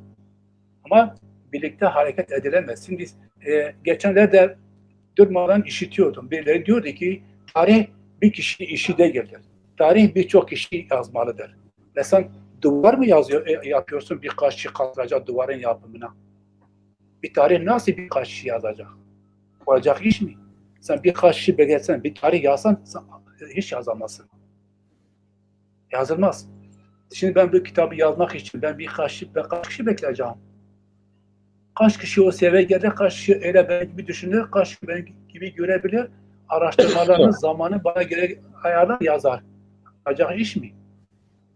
Ama birlikte hareket edilemez. Şimdi geçenlerde durmadan işitiyordum. Birileri diyordu ki tarih bir kişi işi değildir. Tarih birçok kişi yazmalıdır. Ve sen duvar mı yapıyorsun birkaç kişi katılacak duvarın yapımına? Bir tarih nasıl birkaç kişi yazacak? Olacak iş mi? Sen birkaç kişi belirsen, bir tarih yazsan hiç yazamazsın. Yazılmaz. Şimdi ben bu kitabı yazmak için ben birkaç kişi bekleyeceğim. Kaç kişi o seviyeye gelir, kaç kişi öyle ben gibi düşünür, kaç kişi ben gibi görebilir. Araştırmalarının zamanı bana göre ayarlar yazar. Olacak iş mi?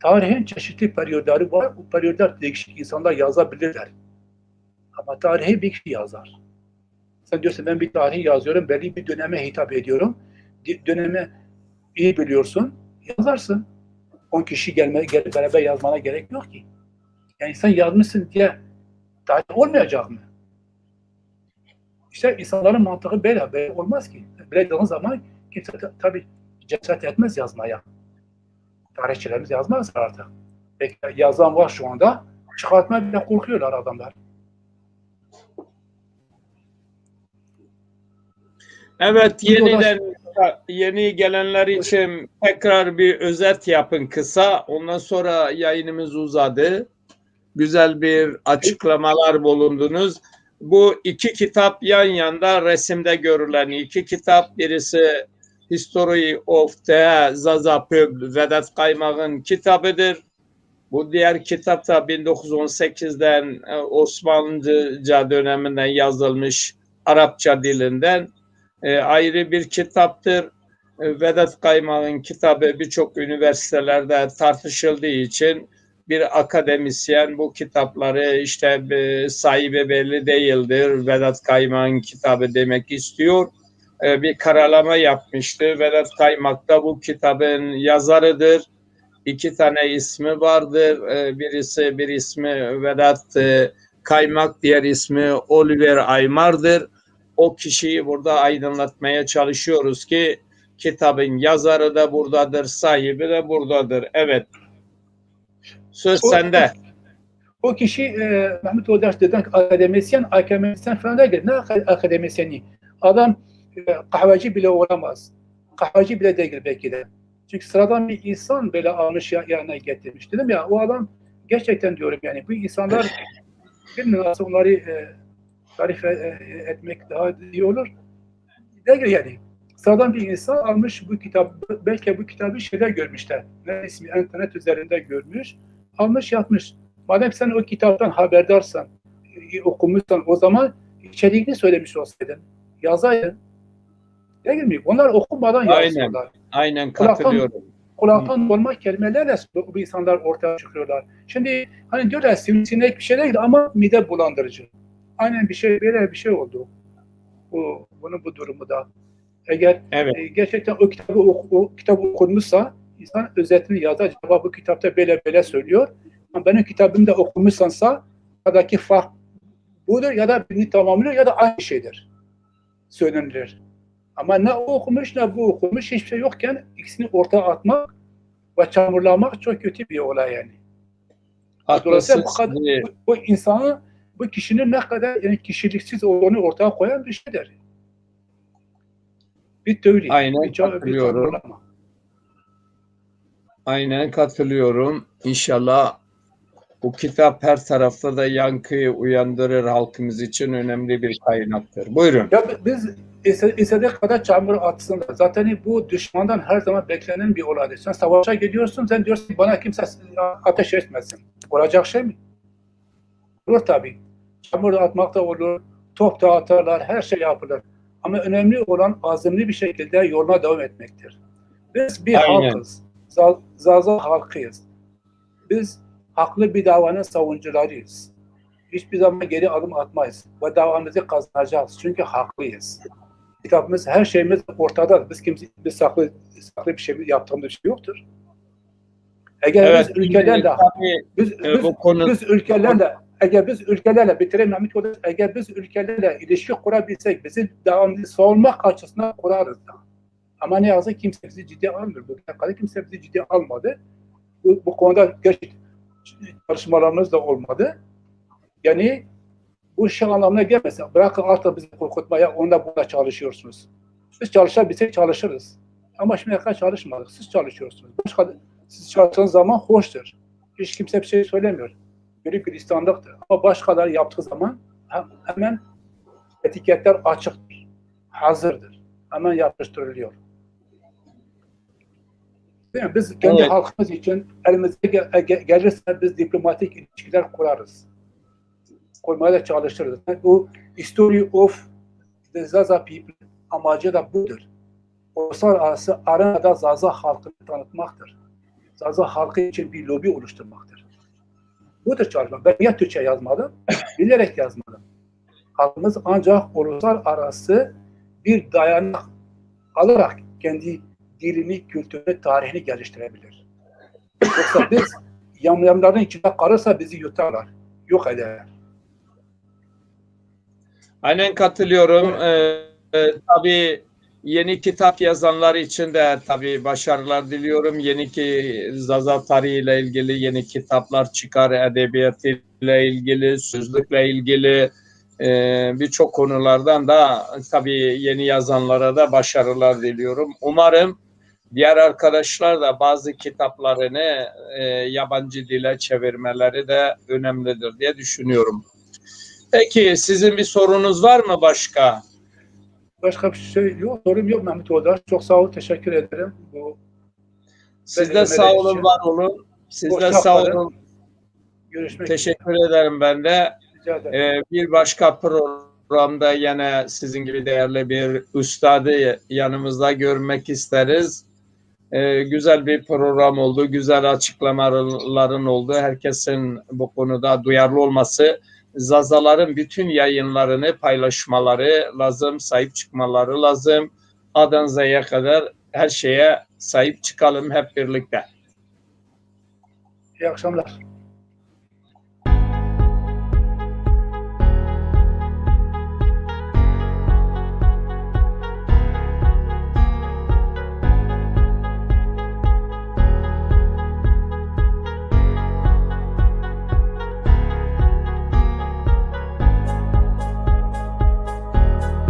Tarihin çeşitli periyodları var. Bu periyodlar değişik insanlar yazabilirler. Ama tarihi bir kişi yazar. Sen diyorsun ben bir tarih yazıyorum, belli bir döneme hitap ediyorum. Dönemi iyi biliyorsun, yazarsın. 10 kişi beraber yazmana gerek yok ki. Yani sen yazmışsın diye tarih olmayacak mı? İşte insanların mantığı böyle olmaz ki. Böyle dediğin zaman kimse tabii cesaret etmez yazmaya. Tarihçilerimiz yazmaz artık. Peki yazan var şu anda, çıkartmaya bile korkuyorlar adamlar. Evet, yeni gelenler için tekrar bir özet yapın kısa. Ondan sonra yayınımız uzadı. Güzel bir açıklamalar bulundunuz. Bu iki kitap yan yanda resimde görülen iki kitap. Birisi History of the Zaza Peuple, Vedat Kaymak'ın kitabıdır. Bu diğer kitap da 1918'den Osmanlıca döneminden yazılmış Arapça dilinden ayrı bir kitaptır. Vedat Kaymak'ın kitabı birçok üniversitelerde tartışıldığı için bir akademisyen bu kitapları işte sahibi belli değildir. Vedat Kaymak'ın kitabı demek istiyor. Bir karalama yapmıştı. Vedat Kaymak da bu kitabın yazarıdır. 2 tane ismi vardır. Bir ismi Vedat Kaymak, diğer ismi Oliver Aymar'dır. O kişiyi burada aydınlatmaya çalışıyoruz ki kitabın yazarı da buradadır, sahibi de buradadır. Evet. Söz sende. O kişi Mehmet Odaş deden akademisyen falan değil. Ne akademisyeni? Adam kahveci bile olamaz. Kahveci bile değil belki de. Çünkü sıradan bir insan böyle almış yanına getirmiş. Dedim ya, o adam gerçekten diyorum yani bu insanlar bilmiyorum nasıl onları tarif etmek daha iyi olur. Değil yani. Sıradan bir insan almış bu kitap, belki bu kitabı şeyler görmüşler. Ne ismi, internet üzerinde görmüş, almış yapmış. Madem sen o kitaptan haberdarsan, okumuşsan, o zaman içeriğini söylemiş olsaydın, yazaydın. Değil mi? Onlar okumadan yazıyorlar. Aynen katılıyorum. Kulaktan dolma kelimelerle bu insanlar ortaya çıkıyorlar. Şimdi hani diyorlar sivrisinek bir şey değil ama mide bulandırıcı. Aynen bir şey, böyle bir şey oldu. Bu durumu da. Eğer gerçekten o kitabı okunmuşsa insan özetini yazar. Bu kitapta böyle söylüyor. Ama benim kitabımda okumuşsansa aradaki fark budur ya da birini tamamlıyor ya da aynı şeydir. Söylenilir. Ama ne o okumuş ne bu okumuş, hiçbir şey yokken ikisini ortaya atmak ve çamurlamak çok kötü bir olay yani. Dolayısıyla bu insanı, bu kişinin ne kadar yani kişiliksiz olduğunu ortaya koyan bir şeydir. Bir teori. Aynen katılıyorum. Aynen katılıyorum. İnşallah bu kitap her tarafta da yankıyı uyandırır, halkımız için önemli bir kaynaktır. Buyurun. Ya biz istediği kadar çamur atsın. Zaten bu düşmandan her zaman beklenen bir olaydır. Sen savaşa gidiyorsun, sen diyorsun ki bana kimse ateş etmesin. Olacak şey mi? Olur tabii. Çamur atmak da olur, top da atarlar, her şey yapılır. Ama önemli olan azimli bir şekilde yoluna devam etmektir. Biz bir halkız. Zaza halkıyız. Biz haklı bir davanın savunucularıyız. Hiçbir zaman geri adım atmayız. Ve davamızı kazanacağız. Çünkü haklıyız. Kitabımız, her şeyimiz ortada. Biz saklı bir şey yaptığımız bir şey yoktur. Eğer biz ülkelerle bitireyim Mehmet Odaş, eğer biz ülkelerle ilişki kurabilsek, bizi davamızı savunmak açısından kurarız. Ama ne yazık kimse bizi ciddiye almıyor. Bu kadar kimse bizi ciddiye almadı. Bu konuda gerçekten çalışmalarımız da olmadı. Yani bu şey anlamına gelmesin. Bırakın artık bizi korkutmaya, onunla buna çalışıyorsunuz. Biz çalışabilsek çalışırız. Ama şimdiye kadar çalışmadık. Siz çalışıyorsunuz. Siz çalıştığınız zaman hoştur. Hiç kimse bir şey söylemiyor. Büyük Gülistanlıktır. Ama başkaları yaptığı zaman hemen etiketler açıktır. Hazırdır. Hemen yapıştırılıyor. Değil mi? Biz kendi halkımız için elimize gelirse biz diplomatik ilişkiler kurarız. Koymaya da çalışırız. Bu History of the Zaza People amacı da budur. Uluslararası arenada Zaza halkını tanıtmaktır. Zaza halkı için bir lobi oluşturmaktır. Budur çalışma. Ben ya Türkçe yazmadım, bilerek yazmadım. Halkımız ancak uluslararası bir dayanak alarak kendi dilini, kültürünü, tarihini geliştirebilir. Yoksa biz yamyamların içinde kalırsa bizi yutarlar, yok ederler. Aynen katılıyorum. Tabii yeni kitap yazanlar için de tabii başarılar diliyorum. Yeni ki Zaza tarihiyle ilgili yeni kitaplar çıkar, edebiyatıyla ilgili, sözlükle ilgili birçok konulardan da tabii yeni yazanlara da başarılar diliyorum. Umarım diğer arkadaşlar da bazı kitaplarını yabancı dile çevirmeleri de önemlidir diye düşünüyorum. Peki sizin bir sorunuz var mı başka? Başka bir şey yok. Sorum yok Mehmet Odaş. Çok sağ ol. Teşekkür ederim. Siz de sağ olun, var olun. Siz de sağ olun. Görüşmek Teşekkür ederim ben de. Bir başka programda yine sizin gibi değerli bir üstadı yanımızda görmek isteriz. Güzel bir program oldu. Güzel açıklamaların oldu. Herkesin bu konuda duyarlı olması, Zazaların bütün yayınlarını paylaşmaları lazım, sahip çıkmaları lazım. A'dan Z'ye kadar her şeye sahip çıkalım hep birlikte. İyi akşamlar.